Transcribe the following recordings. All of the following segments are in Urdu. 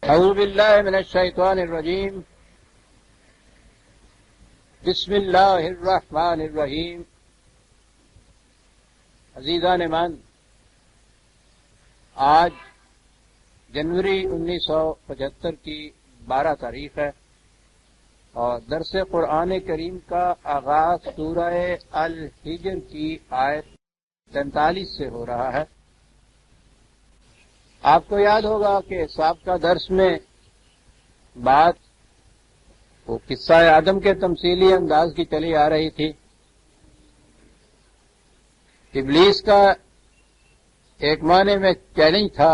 اعوذ باللہ من الشیطان الرجیم بسم اللہ الرحمن الرحیم۔ عزیزان من، آج جنوری 1975 کی 12 تاریخ ہے اور درس قرآن کریم کا آغاز سورہ الحجر کی آیت 43 سے ہو رہا ہے۔ آپ کو یاد ہوگا کہ سابقہ درس میں بات وہ قصہ آدم کے تمثیلی انداز کی چلی آ رہی تھی۔ ابلیس کا ایک معنی میں چیلنج تھا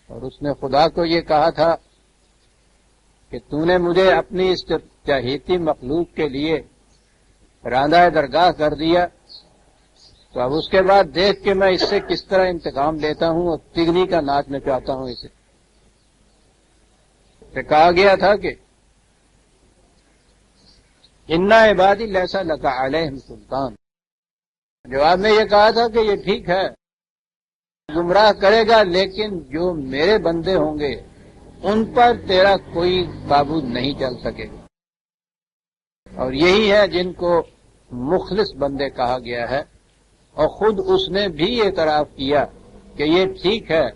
اور اس نے خدا کو یہ کہا تھا کہ تو نے مجھے اپنی اس چہیتی مخلوق کے لیے راندہ درگاہ کر دیا، تو اب اس کے بعد دیکھ کہ میں اس سے کس طرح انتقام لیتا ہوں اور تگنی کا ناچ نچاتا ہوں اسے۔ پھر کہا گیا تھا کہ انا عبادی لیسا لک علیہم سلطان۔ جواب میں یہ کہا تھا کہ یہ ٹھیک ہے، گمراہ کرے گا، لیکن جو میرے بندے ہوں گے ان پر تیرا کوئی قابو نہیں چل سکے گا، اور یہی ہے جن کو مخلص بندے کہا گیا ہے۔ اور خود اس نے بھی اعتراف کیا کہ یہ ٹھیک ہے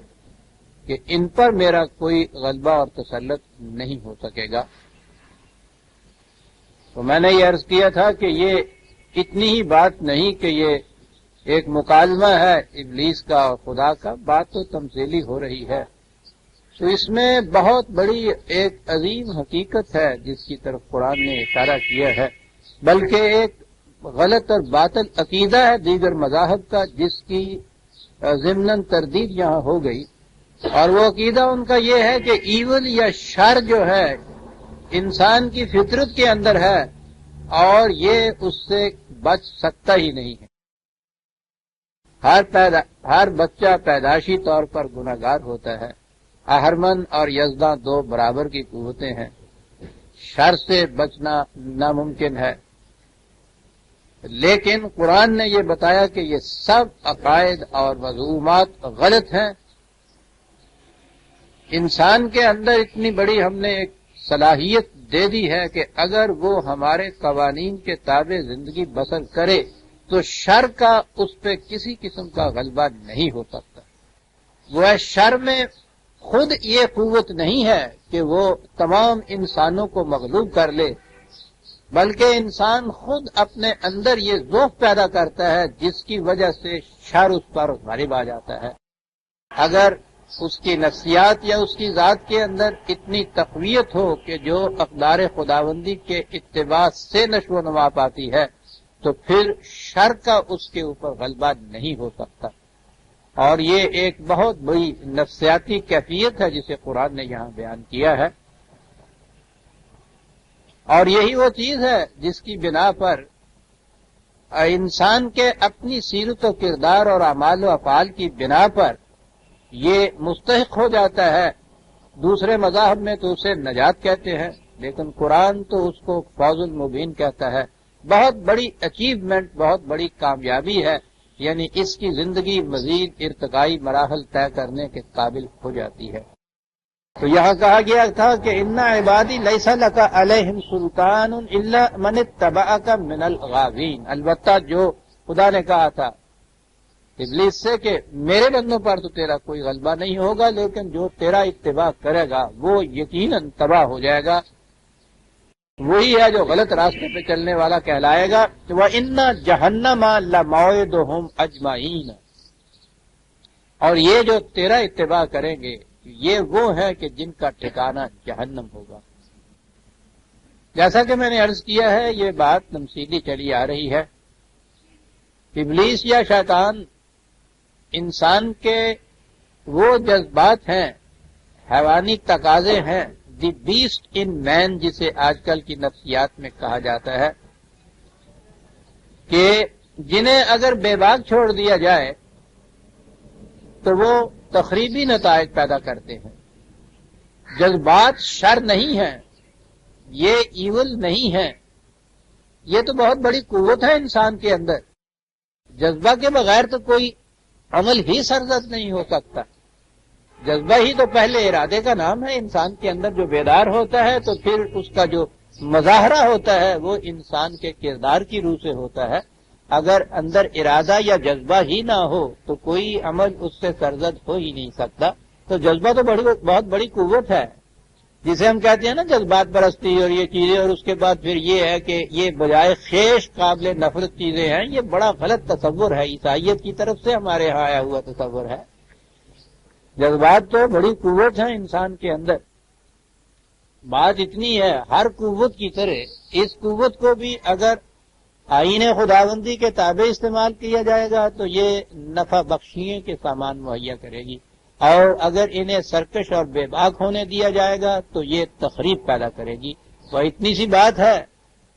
کہ ان پر میرا کوئی غلبہ اور تسلط نہیں ہو سکے گا۔ تو میں نے یہ عرض کیا تھا کہ یہ اتنی ہی بات نہیں کہ یہ ایک مکالمہ ہے ابلیس کا اور خدا کا، بات تو تمثیلی ہو رہی ہے۔ تو اس میں بہت بڑی ایک عظیم حقیقت ہے جس کی طرف قرآن نے اشارہ کیا ہے، بلکہ ایک غلط اور باطل عقیدہ ہے دیگر مذاہب کا جس کی ضمناً تردید یہاں ہو گئی، اور وہ عقیدہ ان کا یہ ہے کہ ایول یا شر جو ہے انسان کی فطرت کے اندر ہے اور یہ اس سے بچ سکتا ہی نہیں ہے۔ ہر بچہ پیدائشی طور پر گناہگار ہوتا ہے۔ اہرمن اور یزداں دو برابر کی قوتیں ہیں، شر سے بچنا ناممکن ہے، لیکن قرآن نے یہ بتایا کہ یہ سب عقائد اور مذمومات غلط ہیں۔ انسان کے اندر اتنی بڑی ہم نے ایک صلاحیت دے دی ہے کہ اگر وہ ہمارے قوانین کے تابع زندگی بسر کرے تو شر کا اس پہ کسی قسم کا غلبہ نہیں ہو سکتا۔ وہ شر میں خود یہ قوت نہیں ہے کہ وہ تمام انسانوں کو مغلوب کر لے، بلکہ انسان خود اپنے اندر یہ ذوق پیدا کرتا ہے جس کی وجہ سے شر اس پر غالب آ جاتا ہے۔ اگر اس کی نفسیات یا اس کی ذات کے اندر اتنی تقویت ہو کہ جو اقدار خداوندی کے اتباع سے نشو و نما پاتی ہے تو پھر شر کا اس کے اوپر غلبہ نہیں ہو سکتا، اور یہ ایک بہت بڑی نفسیاتی کیفیت ہے جسے قرآن نے یہاں بیان کیا ہے۔ اور یہی وہ چیز ہے جس کی بنا پر انسان کے اپنی سیرت و کردار اور اعمال و افعال کی بنا پر یہ مستحق ہو جاتا ہے۔ دوسرے مذاہب میں تو اسے نجات کہتے ہیں، لیکن قرآن تو اس کو فوز المبین کہتا ہے۔ بہت بڑی اچیومنٹ، بہت بڑی کامیابی ہے، یعنی اس کی زندگی مزید ارتقائی مراحل طے کرنے کے قابل ہو جاتی ہے۔ تو یہاں کہا گیا تھا کہ انا عبادی لیس لک علیہم سلطان الا من اتبعک من الغاوین۔ البتہ جو خدا نے کہا تھا ابلیس سے کہ میرے بندوں پر تو تیرا کوئی غلبہ نہیں ہوگا، لیکن جو تیرا اتباع کرے گا وہ یقیناً تباہ ہو جائے گا، وہی ہے جو غلط راستے پہ چلنے والا کہلائے گا۔ وَإِنَّ جَهَنَّمَ لَمَوْعِدُهُمْ أَجْمَعِينَ، اور یہ جو تیرا اتباع کریں گے یہ وہ ہے کہ جن کا ٹھکانہ جہنم ہوگا۔ جیسا کہ میں نے عرض کیا ہے یہ بات تمثیلی چلی آ رہی ہے۔ ابلیس یا شیطان انسان کے وہ جذبات ہیں، حیوانی تقاضے ہیں، دی بیسٹ ان مین جسے آج کل کی نفسیات میں کہا جاتا ہے، کہ جنہیں اگر بے باک چھوڑ دیا جائے تو وہ تخریبی نتائج پیدا کرتے ہیں۔ جذبات شر نہیں ہیں، یہ ایول نہیں ہے، یہ تو بہت بڑی قوت ہے انسان کے اندر۔ جذبہ کے بغیر تو کوئی عمل ہی سرزد نہیں ہو سکتا۔ جذبہ ہی تو پہلے ارادے کا نام ہے. انسان کے اندر جو بیدار ہوتا ہے تو پھر اس کا جو مظاہرہ ہوتا ہے وہ انسان کے کردار کی روح سے ہوتا ہے. اگر اندر ارادہ یا جذبہ ہی نہ ہو تو کوئی عمل اس سے سرزد ہو ہی نہیں سکتا. تو جذبہ تو بہت بڑی قوت ہے، جسے ہم کہتے ہیں نا جذبات پرستی اور یہ چیزیں، اور اس کے بعد پھر یہ ہے کہ یہ بجائے خیش قابل نفرت چیزیں ہیں. یہ بڑا غلط تصور ہے، عیسائیت کی طرف سے ہمارے ہاں آیا ہوا تصور ہے. جذبات تو بڑی قوت ہیں انسان کے اندر. بات اتنی ہے، ہر قوت کی طرح اس قوت کو بھی اگر آئین خداوندی کے تابع استعمال کیا جائے گا تو یہ نفع بخشیے کے سامان مہیا کرے گی، اور اگر انہیں سرکش اور بے باک ہونے دیا جائے گا تو یہ تخریب پیدا کرے گی. وہ اتنی سی بات ہے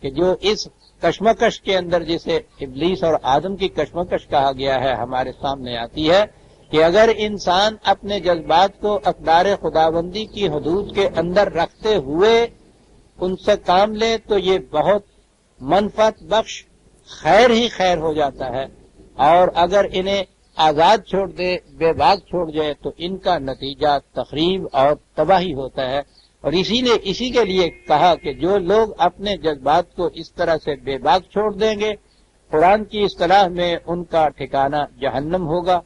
کہ جو اس کشمکش کے اندر جسے ابلیس اور آدم کی کشمکش کہا گیا ہے ہمارے سامنے آتی ہے کہ اگر انسان اپنے جذبات کو اقدار خداوندی کی حدود کے اندر رکھتے ہوئے ان سے کام لے تو یہ بہت منفعت بخش خیر ہی خیر ہو جاتا ہے، اور اگر انہیں آزاد چھوڑ دے، بے باک چھوڑ جائے تو ان کا نتیجہ تخریب اور تباہی ہوتا ہے. اور اسی کے لیے کہا کہ جو لوگ اپنے جذبات کو اس طرح سے بے باک چھوڑ دیں گے، قرآن کی اصطلاح میں ان کا ٹھکانہ جہنم ہوگا.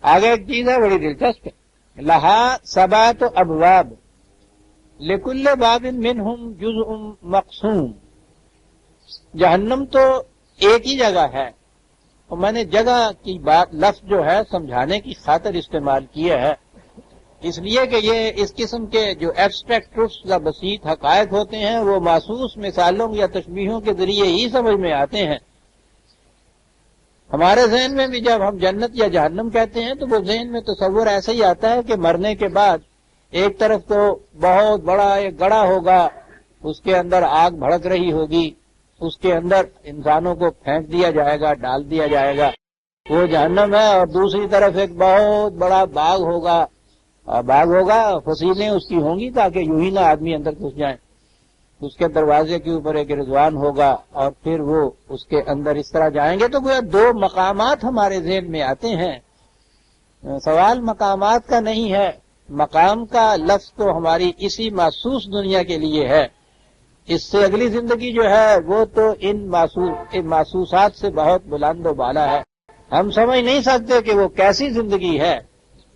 آگے ایک چیز ہے بڑی دلچسپ، لہا سبات ابواب لکل باب منہم جزء مقسوم. جہنم تو ایک ہی جگہ ہے، اور میں نے جگہ کی بات لفظ جو ہے سمجھانے کی خاطر استعمال کیا ہے، اس لیے کہ یہ اس قسم کے جو ایبسٹریکٹ ٹروتھس یا بسیط حقائق ہوتے ہیں وہ محسوس مثالوں یا تشبیہوں کے ذریعے ہی سمجھ میں آتے ہیں. ہمارے ذہن میں بھی جب ہم جنت یا جہنم کہتے ہیں تو وہ ذہن میں تصور ایسا ہی آتا ہے کہ مرنے کے بعد ایک طرف تو بہت بڑا ایک گڑھا ہوگا، اس کے اندر آگ بھڑک رہی ہوگی، اس کے اندر انسانوں کو پھینک دیا جائے گا، ڈال دیا جائے گا، وہ جہنم ہے. اور دوسری طرف ایک بہت بڑا باغ ہوگا، فصیلیں اس کی ہوں گی تاکہ یوں ہی نہ آدمی اندر گھس جائیں. اس کے دروازے کے اوپر ایک رضوان ہوگا اور پھر وہ اس کے اندر اس طرح جائیں گے. تو وہ دو مقامات ہمارے ذہن میں آتے ہیں. سوال مقامات کا نہیں ہے، مقام کا لفظ تو ہماری اسی محسوس دنیا کے لیے ہے. اس سے اگلی زندگی جو ہے وہ تو ان محسوسات سے بہت بلند و بالا ہے. ہم سمجھ نہیں سکتے کہ وہ کیسی زندگی ہے،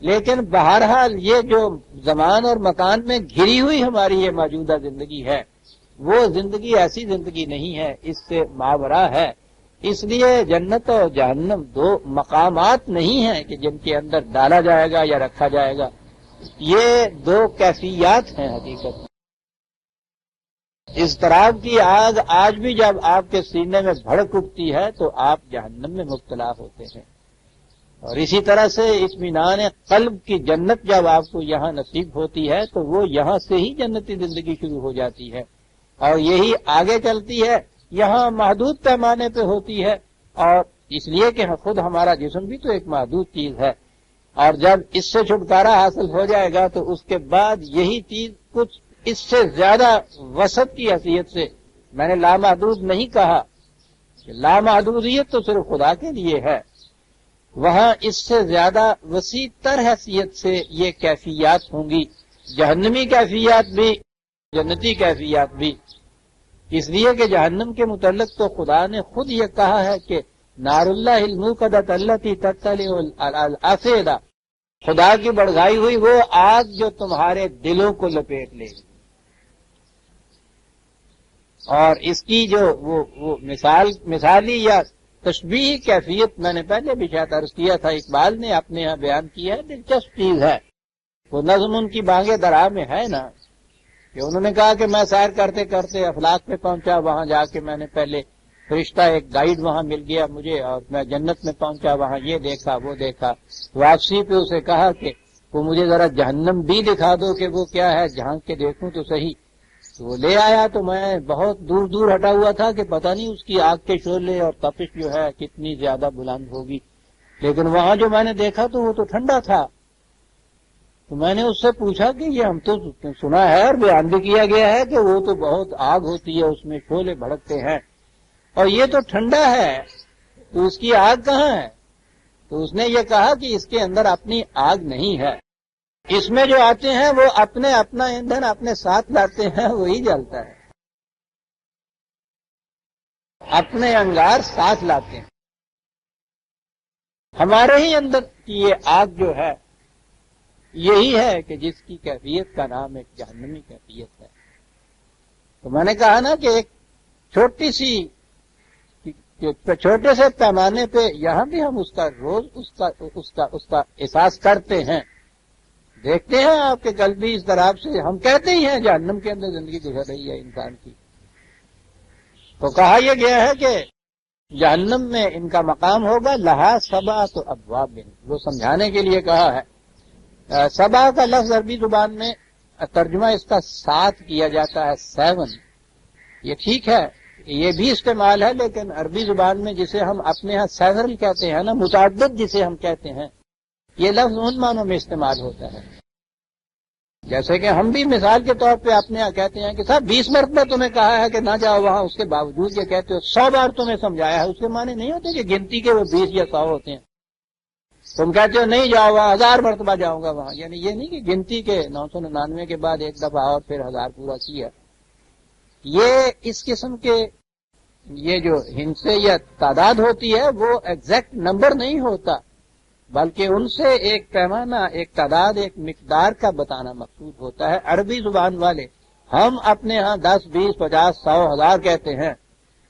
لیکن بہرحال یہ جو زمان اور مکان میں گھری ہوئی ہماری یہ موجودہ زندگی ہے وہ زندگی ایسی زندگی نہیں ہے، اس سے ماورا ہے. اس لیے جنت اور جہنم دو مقامات نہیں ہیں کہ جن کے اندر ڈالا جائے گا یا رکھا جائے گا، یہ دو کیفیات ہیں. حقیقت اضطراب کی آگ آج بھی جب آپ کے سینے میں بھڑک اٹھتی ہے تو آپ جہنم میں مبتلا ہوتے ہیں. اور اسی طرح سے اطمینان قلب کی جنت جب آپ کو یہاں نصیب ہوتی ہے تو وہ یہاں سے ہی جنتی زندگی شروع ہو جاتی ہے، اور یہی آگے چلتی ہے. یہاں محدود پیمانے پہ ہوتی ہے، اور اس لیے کہ خود ہمارا جسم بھی تو ایک محدود چیز ہے، اور جب اس سے چھٹکارا حاصل ہو جائے گا تو اس کے بعد یہی چیز کچھ اس سے زیادہ وسعت کی حیثیت سے، میں نے لامحدود نہیں کہا کہ لامحدودیت تو صرف خدا کے لیے ہے، وہاں اس سے زیادہ وسیع تر حیثیت سے یہ کیفیات ہوں گی، جہنمی کیفیات بھی، جنتی کیفیات بھی. اس لیے کہ جہنم کے متعلق تو خدا نے خود یہ کہا ہے کہ نار اللہ الموقدۃ التی تطلع الافئدہ، خدا کی بڑھائی ہوئی وہ آگ جو تمہارے دلوں کو لپیٹ لے گی. اور اس کی جو وہ مثالی یا تشبیہی کیفیت میں نے پہلے بھی شاید عرض کیا تھا، اقبال نے اپنے یہاں بیان کیا ہے، دلچسپ چیز ہے. وہ نظم ان کی بانگے درا میں ہے نا، کہ انہوں نے کہا کہ میں سیر کرتے کرتے افلاک پہ پہنچا، وہاں جا کے میں نے پہلے فرشتہ ایک گائیڈ وہاں مل گیا مجھے، اور میں جنت میں پہنچا، وہاں یہ دیکھا وہ دیکھا. واپسی پہ اسے کہا کہ وہ مجھے ذرا جہنم بھی دکھا دو کہ وہ کیا ہے، جھانک کے دیکھوں تو صحیح. تو وہ لے آیا تو میں بہت دور دور ہٹا ہوا تھا کہ پتہ نہیں اس کی آگ کے شعلے اور تپش جو ہے کتنی زیادہ بلند ہوگی، لیکن وہاں جو میں نے دیکھا تو وہ تو ٹھنڈا تھا. تو میں نے اس سے پوچھا کہ یہ ہم تو سنا ہے اور بیان بھی کیا گیا ہے کہ وہ تو بہت آگ ہوتی ہے، اس میں شعلے بھڑکتے ہیں، اور یہ تو ٹھنڈا ہے، تو اس کی آگ کہاں ہے؟ تو اس نے یہ کہا کہ اس کے اندر اپنی آگ نہیں ہے، اس میں جو آتے ہیں وہ اپنا ایندھن اپنے ساتھ لاتے ہیں، وہی جلتا ہے، اپنے انگار ساتھ لاتے ہیں۔ ہمارے ہی اندر کی یہ آگ جو ہے یہی ہے کہ جس کی کیفیت کا نام ایک جہنمی کیفیت ہے۔ تو میں نے کہا نا کہ ایک چھوٹی سی چھوٹے سے پیمانے پہ یہاں بھی ہم اس کا روز اس کا احساس کرتے ہیں، دیکھتے ہیں آپ کے قلب بھی اس طرح سے ہم کہتے ہی ہیں جہنم کے اندر زندگی گزر رہی ہے انسان کی۔ تو کہا یہ گیا ہے کہ جہنم میں ان کا مقام ہوگا لہا سبعۃ ابواب، وہ سمجھانے کے لیے کہا ہے۔ سبا کا لفظ عربی زبان میں ترجمہ اس کا 7 کیا جاتا ہے، 7۔ یہ ٹھیک ہے، یہ بھی استعمال ہے، لیکن عربی زبان میں جسے ہم اپنے ہاں سیورل کہتے ہیں نا، متعدد جسے ہم کہتے ہیں، یہ لفظ ان معنوں میں استعمال ہوتا ہے۔ جیسے کہ ہم بھی مثال کے طور پہ اپنے یہاں کہتے ہیں کہ صاحب 20 مرتبہ تمہیں کہا ہے کہ نہ جاؤ وہاں، اس کے باوجود یہ کہتے ہو 100 بار تمہیں سمجھایا ہے، اس کے معنی نہیں ہوتے کہ گنتی کے وہ 20 یا 100 ہوتے ہیں۔ تم کہتے ہو نہیں جاؤ وہاں، 1000 مرتبہ جاؤں گا وہاں، یعنی یہ نہیں کہ گنتی کے 999 کے بعد ایک دفعہ اور پھر 1000 پورا کیا۔ یہ اس قسم کے یہ جو ہندسے یا تعداد ہوتی ہے وہ ایگزیکٹ نمبر نہیں ہوتا، بلکہ ان سے ایک پیمانہ، ایک تعداد، ایک مقدار کا بتانا مقصود ہوتا ہے۔ عربی زبان والے ہم اپنے ہاں 10 20 50 100 1000 کہتے ہیں،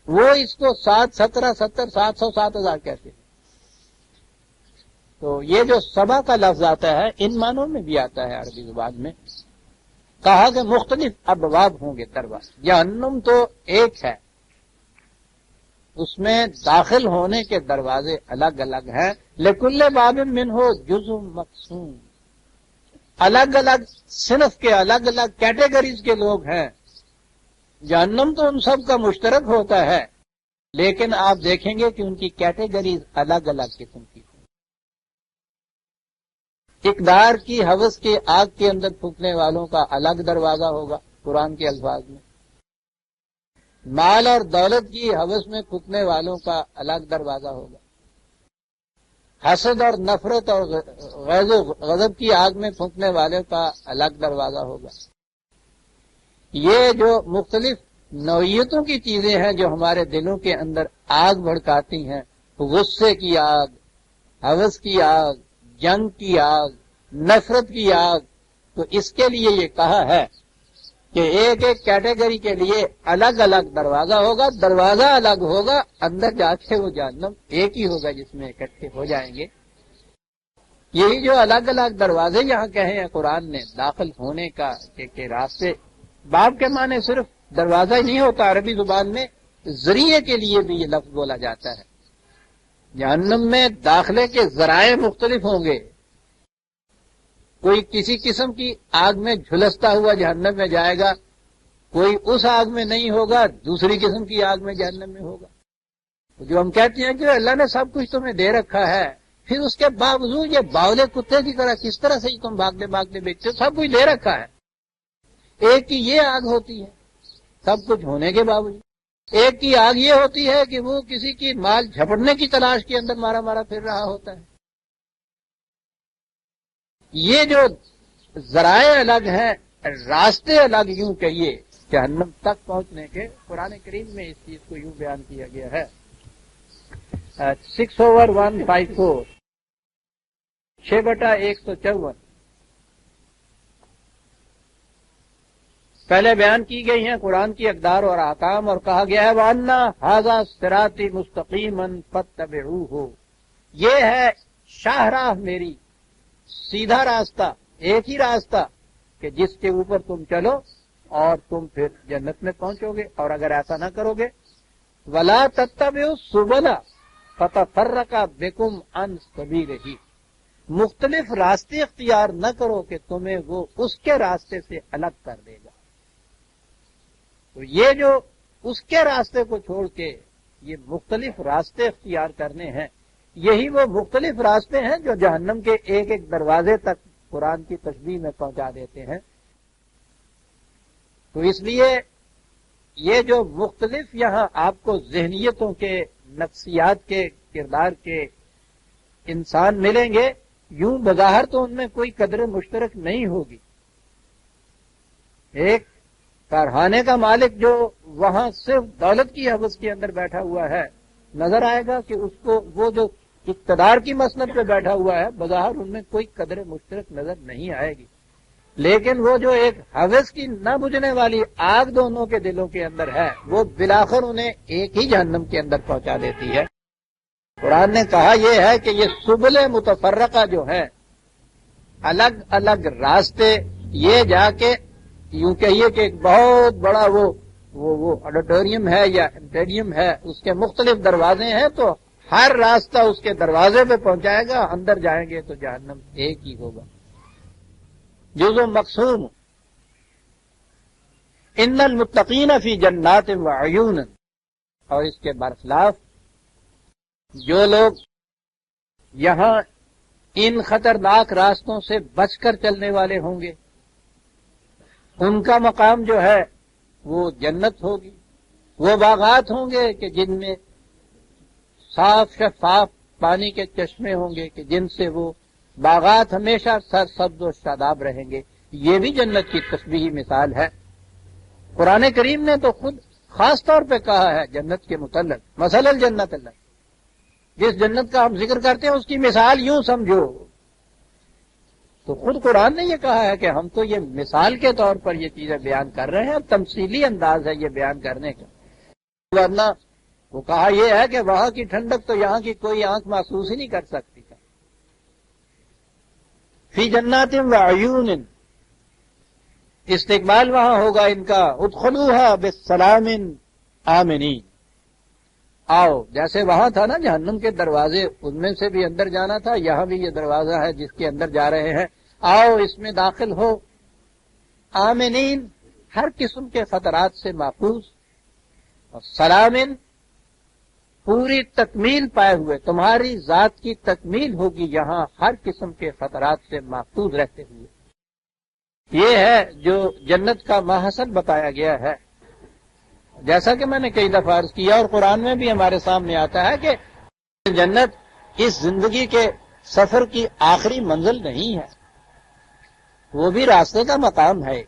وہ اس کو 7 17 70 700 7000 کہتے ہیں۔ تو یہ جو سبا کا لفظ آتا ہے ان معنوں میں بھی آتا ہے عربی زبان میں۔ کہا کہ مختلف ابواب ہوں گے دروازے، جہنم تو ایک ہے، اس میں داخل ہونے کے دروازے الگ الگ ہیں، لکل باب منہ جزء مقسوم، الگ الگ صنف کے، الگ الگ کیٹیگریز کے لوگ ہیں۔ جہنم تو ان سب کا مشترک ہوتا ہے، لیکن آپ دیکھیں گے کہ ان کی کیٹیگریز الگ الگ قسم کی ہیں۔ اقدار کی ہوس کے آگ کے اندر پھونکنے والوں کا الگ دروازہ ہوگا قرآن کے الفاظ میں، مال اور دولت کی ہوس میں پھونکنے والوں کا الگ دروازہ ہوگا، حسد اور نفرت اور غیظ و غضب کی آگ میں پھونکنے والے کا الگ دروازہ ہوگا۔ یہ جو مختلف نوعیتوں کی چیزیں ہیں جو ہمارے دلوں کے اندر آگ بھڑکاتی ہیں، غصے کی آگ، ہوس کی آگ، جنگ کی آگ، نفرت کی آگ، تو اس کے لیے یہ کہا ہے کہ ایک ایک کیٹیگری کے لیے الگ الگ دروازہ ہوگا، دروازہ الگ ہوگا، اندر جا کے وہ جہنم ایک ہی ہوگا جس میں اکٹھے ہو جائیں گے۔ یہی جو الگ الگ دروازے یہاں کہے ہیں قرآن نے داخل ہونے کا کہ راستے، باب کے معنی صرف دروازہ ہی نہیں ہوتا، عربی زبان میں ذریعے کے لیے بھی یہ لفظ بولا جاتا ہے۔ جہنم میں داخلے کے ذرائع مختلف ہوں گے، کوئی کسی قسم کی آگ میں جھلستا ہوا جہنم میں جائے گا، کوئی اس آگ میں نہیں ہوگا، دوسری قسم کی آگ میں جہنم میں ہوگا۔ جو ہم کہتے ہیں کہ اللہ نے سب کچھ تمہیں دے رکھا ہے، پھر اس کے باوجود یہ باولے کتے کی طرح کس طرح سے تم بھاگتے بیچتے ہو، سب کچھ دے رکھا ہے۔ ایک کی یہ آگ ہوتی ہے سب کچھ ہونے کے باوجود، ایک کی آگ یہ ہوتی ہے کہ وہ کسی کی مال جھپٹنے کی تلاش کے اندر مارا پھر رہا ہوتا ہے۔ یہ جو ذرائع الگ ہیں، راستے الگ، یوں کہیے جہنم تک پہنچنے کے، قرآن کریم میں اس چیز کو یوں بیان کیا گیا ہے۔ 6/154 6/154 پہلے بیان کی گئی ہیں قرآن کی اقدار اور احکام، اور کہا گیا ہے وَأَنَّ هَذَا صِرَاطِي مُسْتَقِيمًا فَاتَّبِعُوهُ، یہ ہے شاہراہ میری، سیدھا راستہ، ایک ہی راستہ کہ جس کے اوپر تم چلو اور تم پھر جنت میں پہنچو گے، اور اگر ایسا نہ کرو گے وَلَا تَتَّبِعُوا السُّبُلَ فَتَفَرَّقَ بِكُمْ عَنْ سَبِيلِهِ، مختلف راستے اختیار نہ کرو کہ تمہیں وہ اس کے راستے سے الگ کر دے گا۔ تو یہ جو اس کے راستے کو چھوڑ کے یہ مختلف راستے اختیار کرنے ہیں، یہی وہ مختلف راستے ہیں جو جہنم کے ایک ایک دروازے تک قرآن کی تشبیہ میں پہنچا دیتے ہیں۔ تو اس لیے یہ جو مختلف یہاں آپ کو ذہنیتوں کے، نفسیات کے، کردار کے انسان ملیں گے، یوں بظاہر تو ان میں کوئی قدر مشترک نہیں ہوگی. ایک کارخانے کا مالک جو وہاں صرف دولت کی حوث کے اندر بیٹھا ہوا ہے، نظر آئے گا کہ اس کو وہ جو اقتدار کی مسند پہ بیٹھا ہوا ہے، بظاہر ان میں کوئی قدر مشترک نظر نہیں آئے گی. لیکن وہ جو ایک حوث کی نہ بجھنے والی آگ دونوں کے دلوں کے اندر ہے، وہ بالآخر انہیں ایک ہی جہنم کے اندر پہنچا دیتی ہے. قرآن نے کہا یہ ہے کہ یہ سبل متفرقہ جو ہیں، الگ الگ راستے، یہ جا کے یوں کہیے کہ ایک بہت بڑا وہ آڈیٹوریم ہے یا اسٹیڈیم ہے، اس کے مختلف دروازے ہیں، تو ہر راستہ اس کے دروازے پہ پہنچائے گا. اندر جائیں گے تو جہنم ایک ہی ہوگا. جزء مقسوم. ان المتقین فی جنات وعیون. اور اس کے برخلاف جو لوگ یہاں ان خطرناک راستوں سے بچ کر چلنے والے ہوں گے، ان کا مقام جو ہے وہ جنت ہوگی. وہ باغات ہوں گے کہ جن میں صاف شفاف پانی کے چشمے ہوں گے کہ جن سے وہ باغات ہمیشہ سرسبز و شاداب رہیں گے. یہ بھی جنت کی تشبیہی مثال ہے. قرآن کریم نے تو خود خاص طور پہ کہا ہے جنت کے متعلق، مثل الجنت اللہ، جس جنت کا ہم ذکر کرتے ہیں اس کی مثال یوں سمجھو. تو خود قرآن نے یہ کہا ہے کہ ہم تو یہ مثال کے طور پر یہ چیزیں بیان کر رہے ہیں، تمثیلی انداز ہے یہ بیان کرنے کا. ورنہ وہ کہا یہ ہے کہ وہاں کی ٹھنڈک تو یہاں کی کوئی آنکھ محسوس ہی نہیں کر سکتی. فی جنات وعیون. استقبال وہاں ہوگا ان کا، ادخلوها بالسلام آمنین. آؤ، جیسے وہاں تھا نا جہنم کے دروازے، ان میں سے بھی اندر جانا تھا، یہاں بھی یہ دروازہ ہے جس کے اندر جا رہے ہیں. آؤ اس میں داخل ہو، آمنین، ہر قسم کے خطرات سے محفوظ، اور سلامن، پوری تکمیل پائے ہوئے. تمہاری ذات کی تکمیل ہوگی یہاں ہر قسم کے خطرات سے محفوظ رہتے ہوئے. یہ ہے جو جنت کا ماحصل بتایا گیا ہے. جیسا کہ میں نے کئی دفعہ عرض کیا اور قرآن میں بھی ہمارے سامنے آتا ہے کہ جنت اس زندگی کے سفر کی آخری منزل نہیں ہے، وہ بھی راستے کا مقام ہے.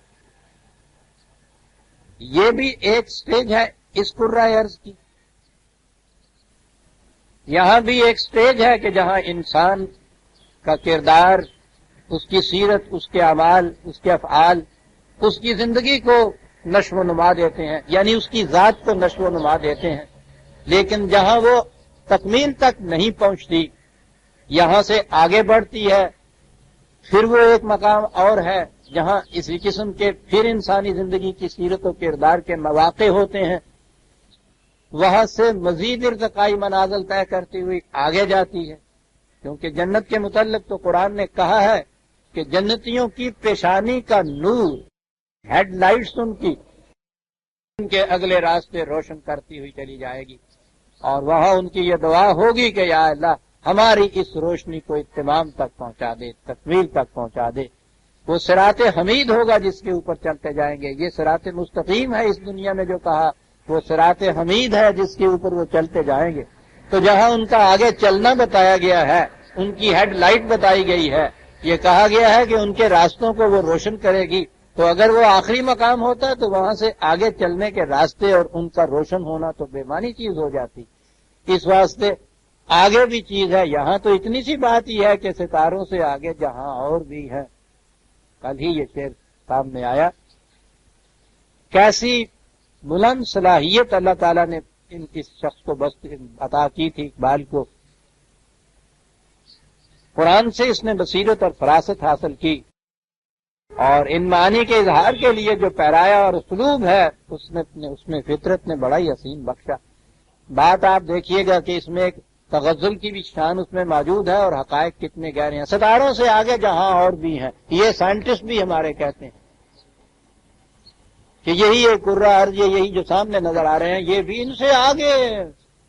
یہ بھی ایک سٹیج ہے اس کرۂ ارض کی. یہاں بھی ایک سٹیج ہے کہ جہاں انسان کا کردار، اس کی سیرت، اس کے اعمال، اس کے افعال، اس کی زندگی کو نشو و نما دیتے ہیں، یعنی اس کی ذات کو نشو و نما دیتے ہیں. لیکن جہاں وہ تکمیل تک نہیں پہنچتی، یہاں سے آگے بڑھتی ہے. پھر وہ ایک مقام اور ہے جہاں اسی قسم کے پھر انسانی زندگی کی سیرت و کردار کے مواقع ہوتے ہیں. وہاں سے مزید ارتقائی منازل طے کرتی ہوئی آگے جاتی ہے. کیونکہ جنت کے متعلق تو قرآن نے کہا ہے کہ جنتیوں کی پیشانی کا نور، ہیڈ لائٹس ان کے اگلے راستے روشن کرتی ہوئی چلی جائے گی. اور وہاں ان کی یہ دعا ہوگی کہ یا اللہ ہماری اس روشنی کو اتمام تک پہنچا دے، تکمیل تک پہنچا دے. وہ صراط حمید ہوگا جس کے اوپر چلتے جائیں گے. یہ صراط مستقیم ہے اس دنیا میں جو کہا، وہ صراط حمید ہے جس کے اوپر وہ چلتے جائیں گے. تو جہاں ان کا آگے چلنا بتایا گیا ہے، ان کی ہیڈ لائٹ بتائی گئی ہے، یہ کہا گیا ہے کہ ان کے راستوں کو وہ روشن کرے گی. تو اگر وہ آخری مقام ہوتا تو وہاں سے آگے چلنے کے راستے اور ان کا روشن ہونا تو بے معنی چیز ہو جاتی. اس واسطے آگے بھی چیز ہے. یہاں تو اتنی سی بات ہی ہے کہ ستاروں سے آگے جہاں اور بھی ہے. کل ہی یہ شعر سامنے آیا. کیسی بلند صلاحیت اللہ تعالیٰ نے اس شخص کو بس عطا کی تھی، اقبال کو. قرآن سے اس نے بصیرت اور فراست حاصل کی، اور ان معانی کے اظہار کے لیے جو پیرایا اور اسلوب ہے اس میں فطرت نے بڑا ہی حسین بخشا. بات آپ دیکھیے گا کہ اس میں ایک تغزل کی بھی شان اس میں موجود ہے، اور حقائق کتنے گہرے ہیں. ستاروں سے آگے جہاں اور بھی ہیں، یہ سائنٹسٹ بھی ہمارے کہتے ہیں کہ یہی ایک کرۂ ارض، یہی جو سامنے نظر آ رہے ہیں، یہ بھی ان سے آگے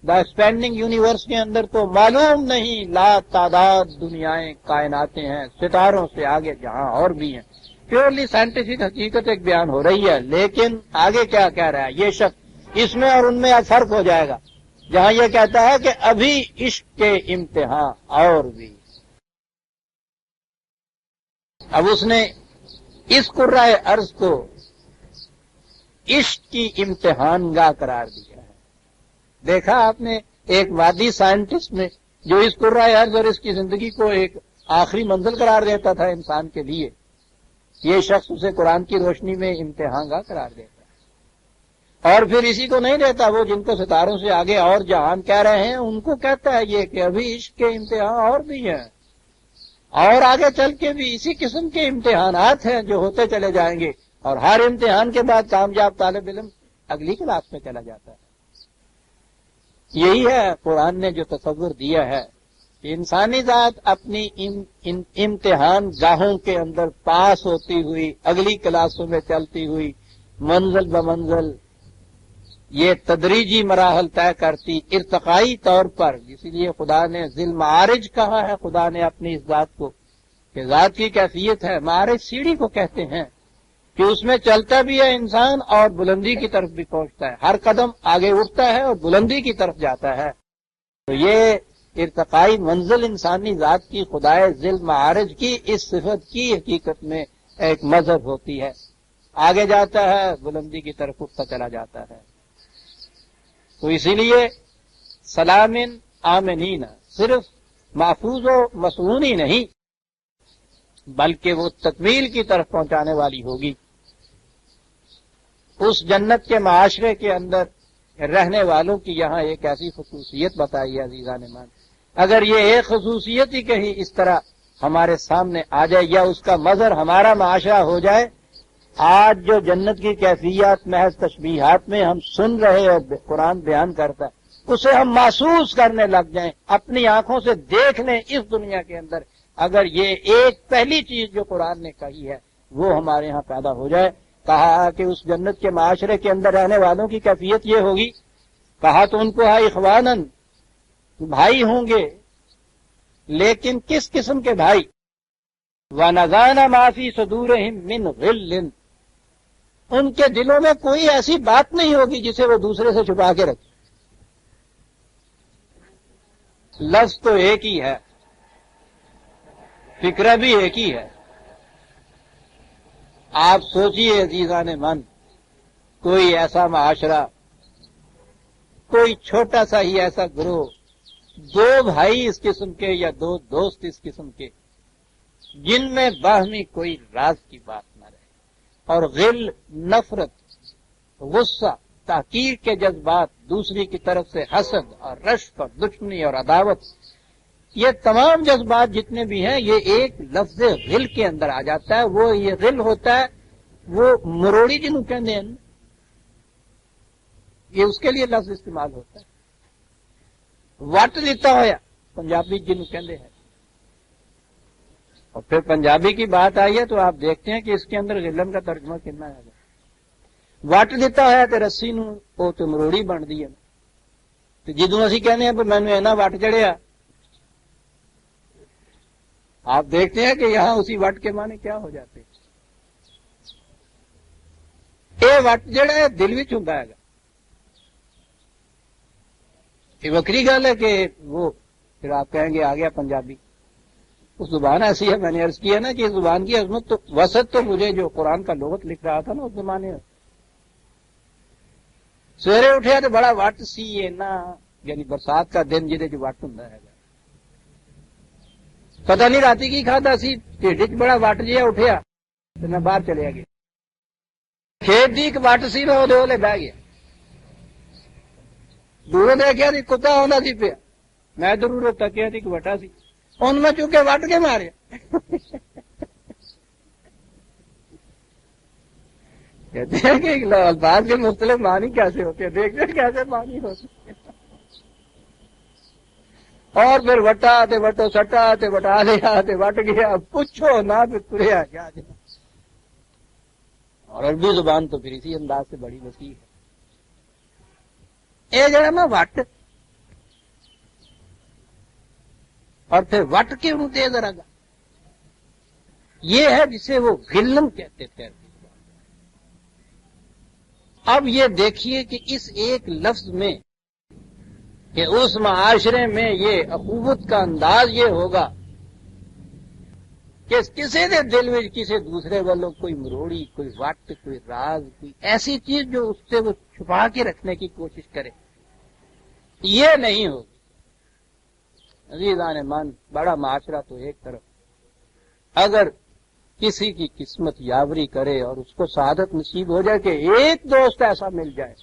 دا ایکسپینڈنگ یونیورس کے اندر تو معلوم نہیں لا تعداد دنیایں، کائناتیں ہیں ستاروں سے آگے جہاں اور بھی ہیں. پیورلی سائنٹیفک حقیقت ایک بیان ہو رہی ہے، لیکن آگے کیا کہہ رہا ہے یہ شخص، اس میں اور ان میں اب فرق ہو جائے گا. جہاں یہ کہتا ہے کہ ابھی عشق کے امتحان اور بھی. اب اس نے اس قرۂ ارض کو عشق کی امتحان گاہ قرار دیا ہے. دیکھا آپ نے ایک وادی سائنٹسٹ نے جو اس قرۂ ارض اور اس کی زندگی کو ایک آخری منزل قرار دیتا تھا انسان کے لیے، یہ شخص اسے قرآن کی روشنی میں امتحان گاہ قرار دیتا ہے. اور پھر اسی کو نہیں دیتا، وہ جن کو ستاروں سے آگے اور جہان کہہ رہے ہیں ان کو کہتا ہے یہ کہ ابھی عشق کے امتحان اور بھی ہیں، اور آگے چل کے بھی اسی قسم کے امتحانات ہیں جو ہوتے چلے جائیں گے، اور ہر امتحان کے بعد کامیاب طالب علم اگلی کلاس میں چلا جاتا ہے. یہی ہے قرآن نے جو تصور دیا ہے کہ انسانی ذات اپنی امتحان گاہوں کے اندر پاس ہوتی ہوئی اگلی کلاسوں میں چلتی ہوئی منزل بمنزل یہ تدریجی مراحل طے کرتی ارتقائی طور پر. اسی لیے خدا نے ذی المعارج کہا ہے، خدا نے اپنی اس ذات کو کہ ذات کی کیفیت ہے. معارج سیڑھی کو کہتے ہیں کہ اس میں چلتا بھی ہے انسان اور بلندی کی طرف بھی پہنچتا ہے، ہر قدم آگے اٹھتا ہے اور بلندی کی طرف جاتا ہے. تو یہ ارتقائی منزل انسانی ذات کی خدائے ذی المعارج کی اس صفت کی حقیقت میں ایک مذہب ہوتی ہے. آگے جاتا ہے، بلندی کی طرف اٹھتا چلا جاتا ہے. تو اسی لیے سلامن آمنین صرف محفوظ و مسعونی نہیں بلکہ وہ تکمیل کی طرف پہنچانے والی ہوگی. اس جنت کے معاشرے کے اندر رہنے والوں کی یہاں ایک ایسی خصوصیت بتائی ہے عزیزان مان، اگر یہ ایک خصوصیت ہی کہیں اس طرح ہمارے سامنے آ جائے یا اس کا مظہر ہمارا معاشرہ ہو جائے. آج جو جنت کی کیفیات محض تشبیہات میں ہم سن رہے اور قرآن بیان کرتا ہے اسے ہم محسوس کرنے لگ جائیں، اپنی آنکھوں سے دیکھ لیں اس دنیا کے اندر. اگر یہ ایک پہلی چیز جو قرآن نے کہی ہے وہ ہمارے ہاں پیدا ہو جائے، کہا کہ اس جنت کے معاشرے کے اندر رہنے والوں کی کیفیت یہ ہوگی، کہا تو ان کو اخوانن بھائی ہوں گے، لیکن کس قسم کے بھائی؟ وَنَزَعْنَا مَا فِي صُدُورِهِم مِّنْ غِلٍّ، ان کے دلوں میں کوئی ایسی بات نہیں ہوگی جسے وہ دوسرے سے چھپا کے رکھے. لفظ تو ایک ہی ہے، فکرہ بھی ایک ہی ہے. آپ سوچئے عزیزان من، کوئی ایسا معاشرہ، کوئی چھوٹا سا ہی ایسا گروہ، دو بھائی اس قسم کے یا دو دوست اس قسم کے جن میں باہمی کوئی راز کی بات نہ رہے، اور غل، نفرت، غصہ، تحقیر کے جذبات، دوسری کی طرف سے حسد اور رشک اور دشمنی اور عداوت، یہ تمام جذبات جتنے بھی ہیں یہ ایک لفظ غل کے اندر آ جاتا ہے. وہ یہ غل ہوتا ہے وہ مروڑی جنہوں کہتے ہیں، یہ اس کے لیے لفظ استعمال ہوتا ہے. وٹ دیتا ہوا پنجابی جنہوں کہتے ہیں. اور پھر پنجابی کی بات آئی ہے تو آپ دیکھتے ہیں کہ اس کے اندر غلم کا ترجمہ کتنا ہے. وٹ دیتا ہوا تو رسی نو وہ تو مروڑی بن دی ہے. تو جدوں اسی کہنے ہیں میں نے اینا وٹ چڑھیا، آپ دیکھتے ہیں کہ یہاں اسی وٹ کے معنی کیا ہو جاتے ہیں. یہ وٹ جڑا ہے دل بھی ہوندا ہے گا. یہ وکری گل ہے کہ وہ پھر آپ کہیں گے آ گیا پنجابی. اس زبان ایسی ہے، میں نے عرض کیا نا کہ اس زبان کی عظمت تو وسط تو مجھے جو قرآن کا لغت لکھ رہا تھا نا اس زمانے میں، سویرے اٹھیا تو بڑا وٹ سی اینا، یعنی برسات کا دن جہد وٹ ہوں ہے. پتہ نہیں راتی کی کھادا سی، ٹھڈ چ بڑا وٹ جہا اٹھیا تو میں باہر چلیا گیا. کھیت دی ایک وٹ سی میں وہ بہ گیا. دوروں دیکھا سی کتا آنا سی پیا، میں ضرور تکیا سی کہ وٹا سی، ان میں چونکہ وٹ کے مارے. کہتے ہیں کہ الفاظ کے مختلف معنی کیسے ہوتے ہیں، دیکھتے ہیں کیسے معنی ہوتے ہیں. اور پھر وٹا تے وٹو سٹا تے وٹا لیا تے وٹ گیا، پوچھو نہ پھر تریا کیا جائے. اور اردو زبان تو پھر اسی انداز سے بڑی وسیع ہے. یہ جڑا نا وٹ، اور پھر وٹ کے انہوں تیز رگا، یہ ہے جسے وہ غلم کہتے تھے. اب یہ دیکھیے کہ اس ایک لفظ میں کہ اس معاشرے میں یہ اخوت کا انداز یہ ہوگا کہ کسی دے دل میں کسی دوسرے والوں کوئی مروڑی، کوئی وقت، کوئی راز، کوئی ایسی چیز جو اس سے وہ چھپا کے رکھنے کی کوشش کرے، یہ نہیں ہوگی۔ عزیزان من، بڑا معاشرہ تو ایک طرف، اگر کسی کی قسمت یاوری کرے اور اس کو سعادت نصیب ہو جائے کہ ایک دوست ایسا مل جائے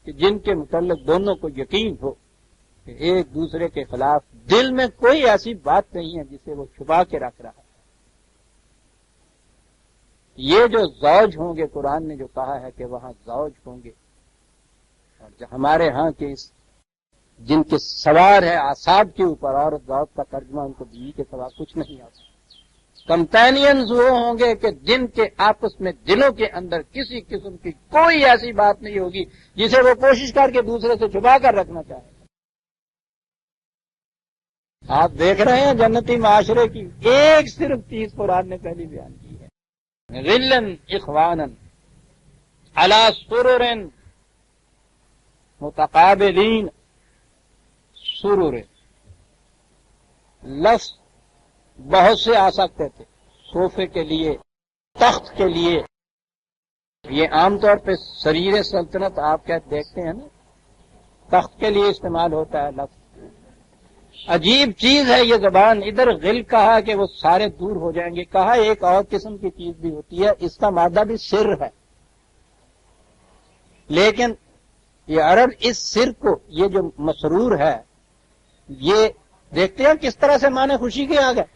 کہ جن کے متعلق دونوں کو یقین ہو کہ ایک دوسرے کے خلاف دل میں کوئی ایسی بات نہیں ہے جسے وہ چھپا کے رکھ رہا ہے، یہ جو زوج ہوں گے، قرآن نے جو کہا ہے کہ وہاں زوج ہوں گے، اور جو ہمارے ہاں کے جن کے سوار ہے اعصاب کے اوپر، عورت زوج کا ترجمہ ان کو بیوی کے سوا کچھ نہیں آتا، کمپینینز وہ ہوں گے کہ جن کے آپس میں دلوں کے اندر کسی قسم کی کوئی ایسی بات نہیں ہوگی جسے وہ کوشش کر کے دوسرے سے چھپا کر رکھنا چاہے۔ آپ دیکھ رہے ہیں جنتی معاشرے کی ایک صرف چیز قرآن نے پہلی بیان کی ہے، غلن اخوانن علی سرر متقابلین، سرر لفظ بہت سے آ سکتے تھے، صوفے کے لیے، تخت کے لیے، یہ عام طور پہ سریر سلطنت آپ کیا دیکھتے ہیں نا، تخت کے لیے استعمال ہوتا ہے لفظ۔ عجیب چیز ہے یہ زبان، ادھر غل کہا کہ وہ سارے دور ہو جائیں گے، کہا ایک اور قسم کی چیز بھی ہوتی ہے، اس کا مادہ بھی سر ہے، لیکن یہ عرب اس سر کو، یہ جو مسرور ہے، یہ دیکھتے ہیں کس طرح سے معنی خوشی کے آ گئے۔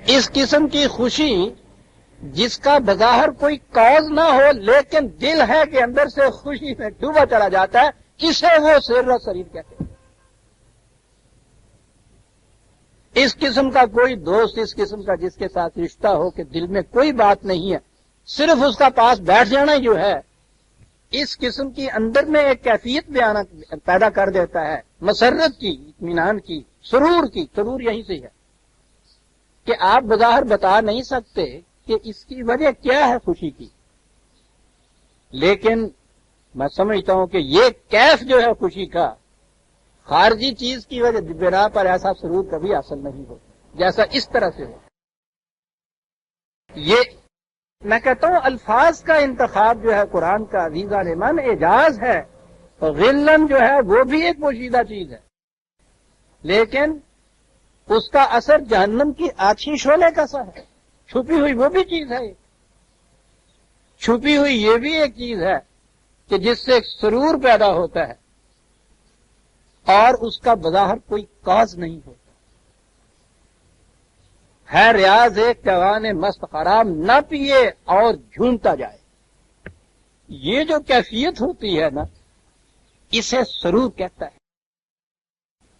اس قسم کی خوشی جس کا بظاہر کوئی کاز نہ ہو لیکن دل ہے کہ اندر سے خوشی میں ڈوبا چلا جاتا ہے، اسے وہ سر سریر کہتے ہیں۔ اس قسم کا کوئی دوست، اس قسم کا جس کے ساتھ رشتہ ہو کہ دل میں کوئی بات نہیں ہے، صرف اس کا پاس بیٹھ جانا جو ہے، اس قسم کی اندر میں ایک کیفیت پیدا کر دیتا ہے، مسرت کی، اطمینان کی، سرور کی۔ سرور یہیں سے ہے کہ آپ بظاہر بتا نہیں سکتے کہ اس کی وجہ کیا ہے خوشی کی، لیکن میں سمجھتا ہوں کہ یہ کیف جو ہے خوشی کا، خارجی چیز کی وجہ بنا پر ایسا سرور کبھی حاصل نہیں ہو جیسا اس طرح سے ہو۔ یہ میں کہتا ہوں الفاظ کا انتخاب جو ہے قرآن کا، عزیزان من، اعجاز ہے، اور غلن جو ہے وہ بھی ایک پوشیدہ چیز ہے، لیکن اس کا اثر جہنم کی آتشی شعلے کا سا ہے، چھپی ہوئی وہ بھی چیز ہے، چھپی ہوئی یہ بھی ایک چیز ہے کہ جس سے ایک سرور پیدا ہوتا ہے اور اس کا بظاہر کوئی کاز نہیں ہوتا۔ ہے ریاض ایک جوان مست خراب، نہ پیے اور جھومتا جائے، یہ جو کیفیت ہوتی ہے نا، اسے سرور کہتا ہے۔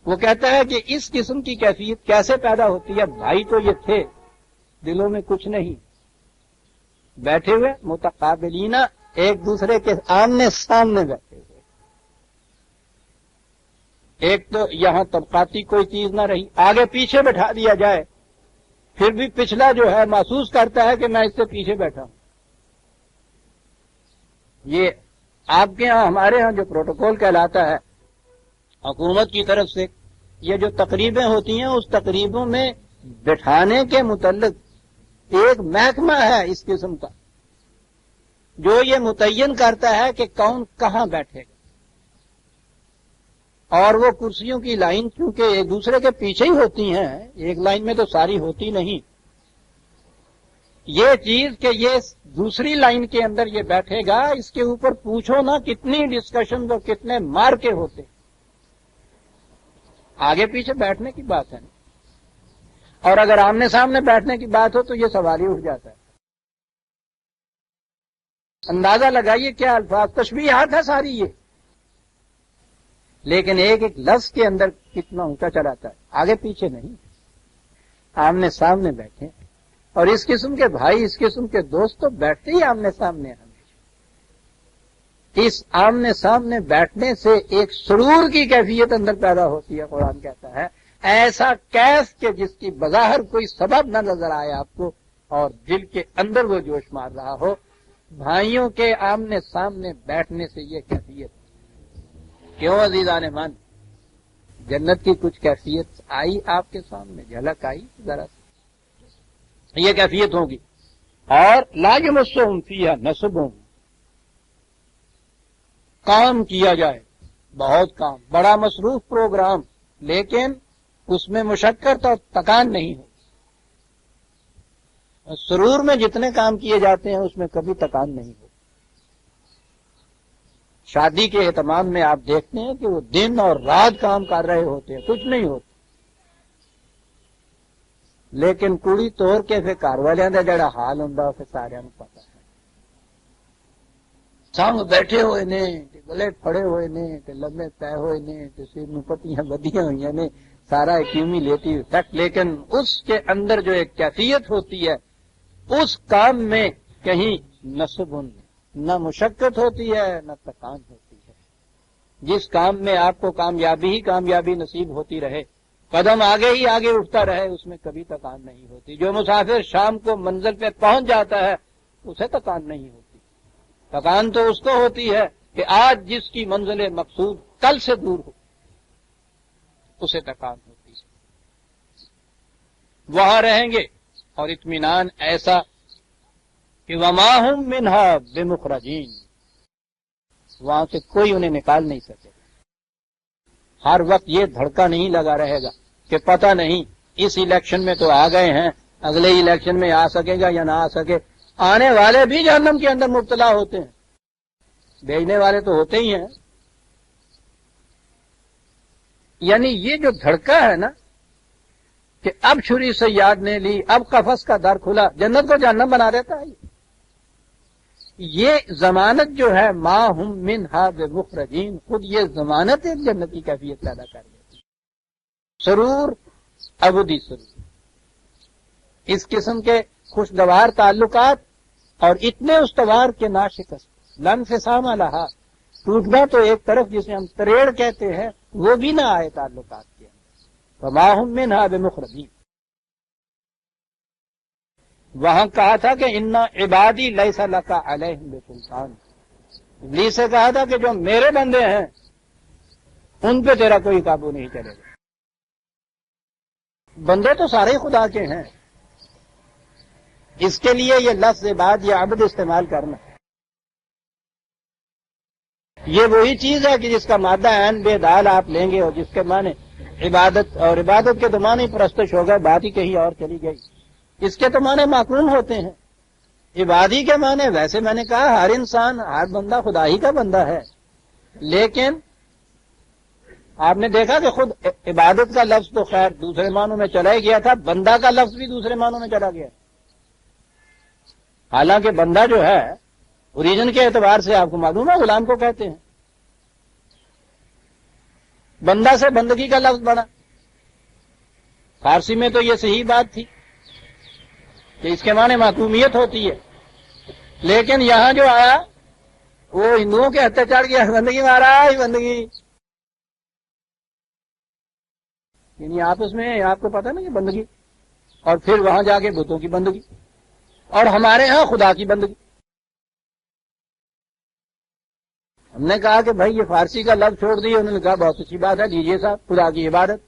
وہ کہتا ہے کہ اس قسم کی کیفیت کیسے پیدا ہوتی ہے؟ بھائی تو یہ تھے، دلوں میں کچھ نہیں، بیٹھے ہوئے متقابلین، ایک دوسرے کے آمنے سامنے بیٹھے ہوئے، ایک تو یہاں طبقاتی کوئی چیز نہ رہی، آگے پیچھے بٹھا دیا جائے پھر بھی پچھلا جو ہے محسوس کرتا ہے کہ میں اس سے پیچھے بیٹھا ہوں۔ یہ آپ کے ہاں، ہمارے ہاں جو پروٹوکول کہلاتا ہے حکومت کی طرف سے، یہ جو تقریبیں ہوتی ہیں، اس تقریبوں میں بٹھانے کے متعلق ایک محکمہ ہے اس قسم کا جو یہ متعین کرتا ہے کہ کون کہاں بیٹھے گا، اور وہ کرسیوں کی لائن چونکہ ایک دوسرے کے پیچھے ہی ہوتی ہیں، ایک لائن میں تو ساری ہوتی نہیں، یہ چیز کہ یہ دوسری لائن کے اندر یہ بیٹھے گا، اس کے اوپر پوچھو نا کتنی ڈسکشن اور کتنے مار کے ہوتے، آگے پیچھے بیٹھنے کی بات ہے نا، اور اگر آمنے سامنے بیٹھنے کی بات ہو تو یہ سوال ہی اٹھ جاتا ہے۔ اندازہ لگائیے کیا الفاظ، تشبیہات ہے ساری یہ، لیکن ایک ایک لفظ کے اندر کتنا اونچا چلاتا ہے، آگے پیچھے نہیں، آمنے سامنے بیٹھے، اور اس قسم کے بھائی، اس قسم کے دوست تو بیٹھتے ہی آمنے سامنے ہیں۔ اس آمنے سامنے بیٹھنے سے ایک سرور کی کیفیت اندر پیدا ہوتی ہے، قرآن کہتا ہے ایسا کیف کہ جس کی بظاہر کوئی سبب نہ نظر آئے آپ کو، اور دل کے اندر وہ جوش مار رہا ہو۔ بھائیوں کے آمنے سامنے بیٹھنے سے یہ کیفیت کیوں عزیزان من؟ جنت کی کچھ کیفیت آئی آپ کے سامنے، جھلک آئی ذرا سے؟ یہ کیفیت ہوگی. اور لا یمسہم فیہا نصب، کام کیا جائے، بہت کام، بڑا مصروف پروگرام، لیکن اس میں مشقت اور تکان نہیں ہو. سرور میں جتنے کام کیے جاتے ہیں اس میں کبھی تکان نہیں ہو. شادی کے اہتمام میں آپ دیکھتے ہیں کہ وہ دن اور رات کام کر رہے ہوتے ہیں، کچھ نہیں ہوتا. لیکن کڑی توڑ کے پھر گھر والوں کا جڑا حال ہوں پھر سارے پتا ہے. سنگ بیٹھے ہوئے نے، گلے پھڑے ہوئے نے، لمے پے ہوئے نے، سر میں پٹیاں بدیاں ہوئی نے، سارا ایکیومولیٹو افیکٹ. لیکن اس کے اندر جو ایک کیفیت ہوتی ہے اس کام میں کہیں نصب نہ مشقت ہوتی ہے نہ تکان ہوتی ہے. جس کام میں آپ کو کامیابی ہی کامیابی نصیب ہوتی رہے، قدم آگے ہی آگے اٹھتا رہے، اس میں کبھی تکان نہیں ہوتی. جو مسافر شام کو منزل پہ پہنچ جاتا ہے اسے تکان نہیں ہوتی. تکان تو اس کو ہوتی ہے کہ آج جس کی منزل مقصود کل سے دور ہو، اسے تکان ہوتی ہے. وہاں رہیں گے اور اطمینان ایسا کہ وما ہم منہا بمخرجین، وہاں سے کوئی انہیں نکال نہیں سکے. ہر وقت یہ دھڑکا نہیں لگا رہے گا کہ پتہ نہیں اس الیکشن میں تو آ گئے ہیں، اگلے الیکشن میں آ سکے گا یا نہ آ سکے. آنے والے بھی جہنم کے اندر مبتلا ہوتے ہیں، بھیجنے والے تو ہوتے ہی ہیں. یعنی یہ جو دھڑکا ہے نا کہ اب چھری سے یاد نے لی، اب قفس کا در کھلا، جنت کو جہنم بنا دیتا ہے. یہ ضمانت جو ہے ما ہم منہا بمخرجین، خود یہ ضمانت ایک جنت کی کیفیت پیدا کر دیتی. سرور ابدی سرور، اس قسم کے خوشگوار تعلقات اور اتنے استوار کے ناشکست، لانفصام لہا، ٹوٹنا تو ایک طرف جسے ہم تریڑ کہتے ہیں وہ بھی نہ آئے تعلقات کے اندر. وما ہم منہا بمخرجین. وہاں کہا تھا کہ انا عبادی لیس لک علیہم بسلطان. ابلیس سے کہا تھا کہ جو میرے بندے ہیں ان پہ تیرا کوئی قابو نہیں چلے گا. بندے تو سارے خدا کے ہیں، اس کے لیے یہ لفظ عباد یا عبد استعمال کرنا یہ وہی چیز ہے کہ جس کا مادہ عین بے دال آپ لیں گے اور جس کے معنی عبادت، اور عبادت کے تو معنی پرستش ہو گئے، بات ہی کہیں اور چلی گئی. اس کے تو معنی معقول ہوتے ہیں. عبادی کے معنی ویسے میں نے کہا ہر انسان، ہر بندہ خدا ہی کا بندہ ہے، لیکن آپ نے دیکھا کہ خود عبادت کا لفظ تو خیر دوسرے معنوں میں چلا ہی گیا تھا، بندہ کا لفظ بھی دوسرے معنوں میں چلا گیا. حالانکہ بندہ جو ہے اوریجن کے اعتبار سے آپ کو معلوم ہے غلام کو کہتے ہیں. بندہ سے بندگی کا لفظ بنا. فارسی میں تو یہ صحیح بات تھی کہ اس کے معنی معصومیت ہوتی ہے، لیکن یہاں جو آیا وہ ہندوؤں کے ہتھے چڑھ گیا، بندگی مہاراج بندگی. یعنی آپس میں آپ کو پتا نا کہ بندگی، اور پھر وہاں جا کے بتوں کی بندگی، اور ہمارے ہاں خدا کی بندگی. ہم نے کہا کہ بھائی یہ فارسی کا لفظ چھوڑ دیے. انہوں نے کہا بہت اچھی بات ہے، لیجیے صاحب خدا کی عبادت.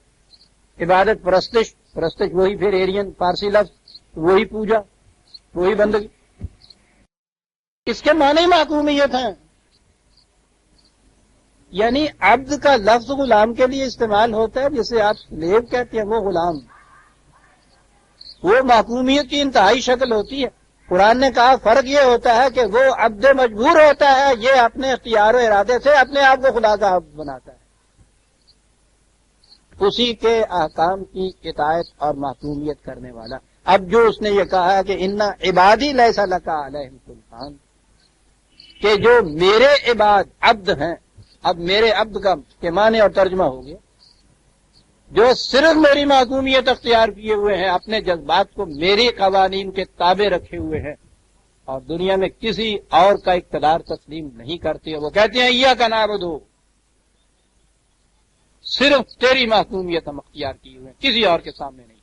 عبادت پرستش، پرستش وہی پھر ایرین فارسی لفظ، وہی پوجا، وہی بندگی. اس کے معنی معقومیت ہیں. یعنی عبد کا لفظ غلام کے لیے استعمال ہوتا ہے، جسے آپ سلیو کہتے ہیں وہ غلام، وہ معقومیت کی انتہائی شکل ہوتی ہے. قرآن نے کہا فرق یہ ہوتا ہے کہ وہ عبد مجبور ہوتا ہے، یہ اپنے اختیار و ارادے سے اپنے آپ کو خدا کا عبد بناتا ہے، اسی کے احکام کی اطاعت اور معصومیت کرنے والا. اب جو اس نے یہ کہا کہ انا عبادی لیس لک علیہم سلطان، کہ جو میرے عباد عبد ہیں. اب میرے عبد کا کے معنی اور ترجمہ ہو گیا جو صرف میری معصومیت اختیار کیے ہوئے ہیں، اپنے جذبات کو میری قوانین کے تابع رکھے ہوئے ہیں اور دنیا میں کسی اور کا اقتدار تسلیم نہیں کرتے. وہ کہتے ہیں ایاک نعبد، صرف تیری معصومیت ہم اختیار کیے ہوئے ہیں، کسی اور کے سامنے نہیں.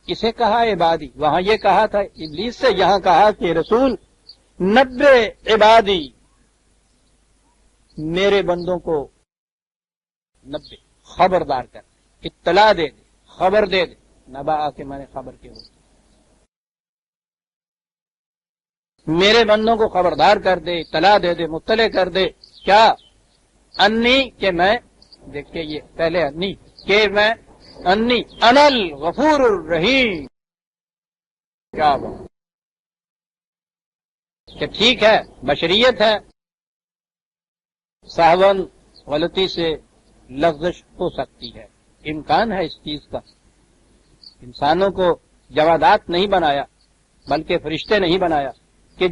اسے کہا عبادی. وہاں یہ کہا تھا ابلیس سے، یہاں کہا کہ رسول 90 عبادی، میرے بندوں کو نبے خبردار کر دے، اطلاع دے دے، خبر دے دے، نبا کے میں نے خبر کے ہوتے، میرے بندوں کو خبردار کر دے، اطلاع دے دے، مطلع کر دے، کیا؟ انی کہ میں، دیکھیے یہ پہلے انی کہ میں، انی انا الغفور الرحیم، کیا بات کہ ٹھیک ہے، بشریت ہے، سہون غلطی سے لغزش ہو سکتی ہے، امکان ہے اس چیز کا، انسانوں کو جوادات نہیں بنایا بلکہ فرشتے نہیں بنایا کہ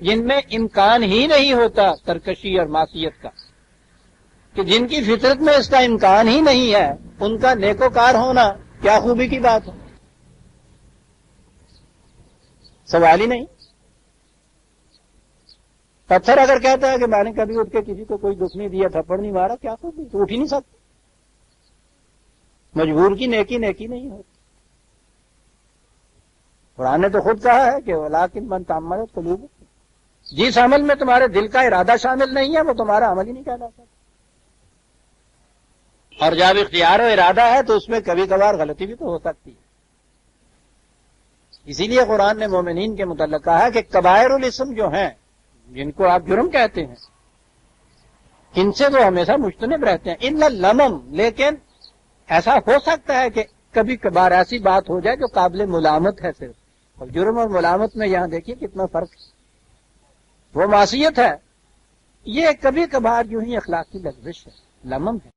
جن میں امکان ہی نہیں ہوتا سرکشی اور معصیت کا، کہ جن کی فطرت میں اس کا امکان ہی نہیں ہے، ان کا نیکوکار ہونا کیا خوبی کی بات ہے، سوال ہی نہیں۔ پتھر اگر کہتا ہے کہ میں نے کبھی اٹھ کے کسی کو کوئی دکھ نہیں دیا، تھپڑ نہیں مارا، کیا خوبی، تو اٹھ ہی نہیں سکتا، مجبور کی نیکی نیکی نہیں ہوتی۔ قرآن نے تو خود کہا ہے کہ وَلَٰكِن مَن تَعَمَّدَتْ قُلُوبُهُمْ، جس عمل میں تمہارے دل کا ارادہ شامل نہیں ہے وہ تمہارا عمل ہی نہیں کہلاتا، اور جب اختیار و ارادہ ہے تو اس میں کبھی کبھار غلطی بھی تو ہو سکتی ہے۔ اسی لیے قرآن نے مومنین کے متعلق کہا کہ کبائر الاسم جو ہیں، جن کو آپ جرم کہتے ہیں، ان سے تو ہمیشہ مجتنب رہتے ہیں، الا اللمم، لیکن ایسا ہو سکتا ہے کہ کبھی کبھار ایسی بات ہو جائے جو قابل ملامت ہے صرف، اور جرم اور ملامت میں یہاں دیکھیے کتنا فرق ہے، وہ معصیت ہے، یہ کبھی کبھار جو ہی اخلاقی لغزش ہے، لمم ہے۔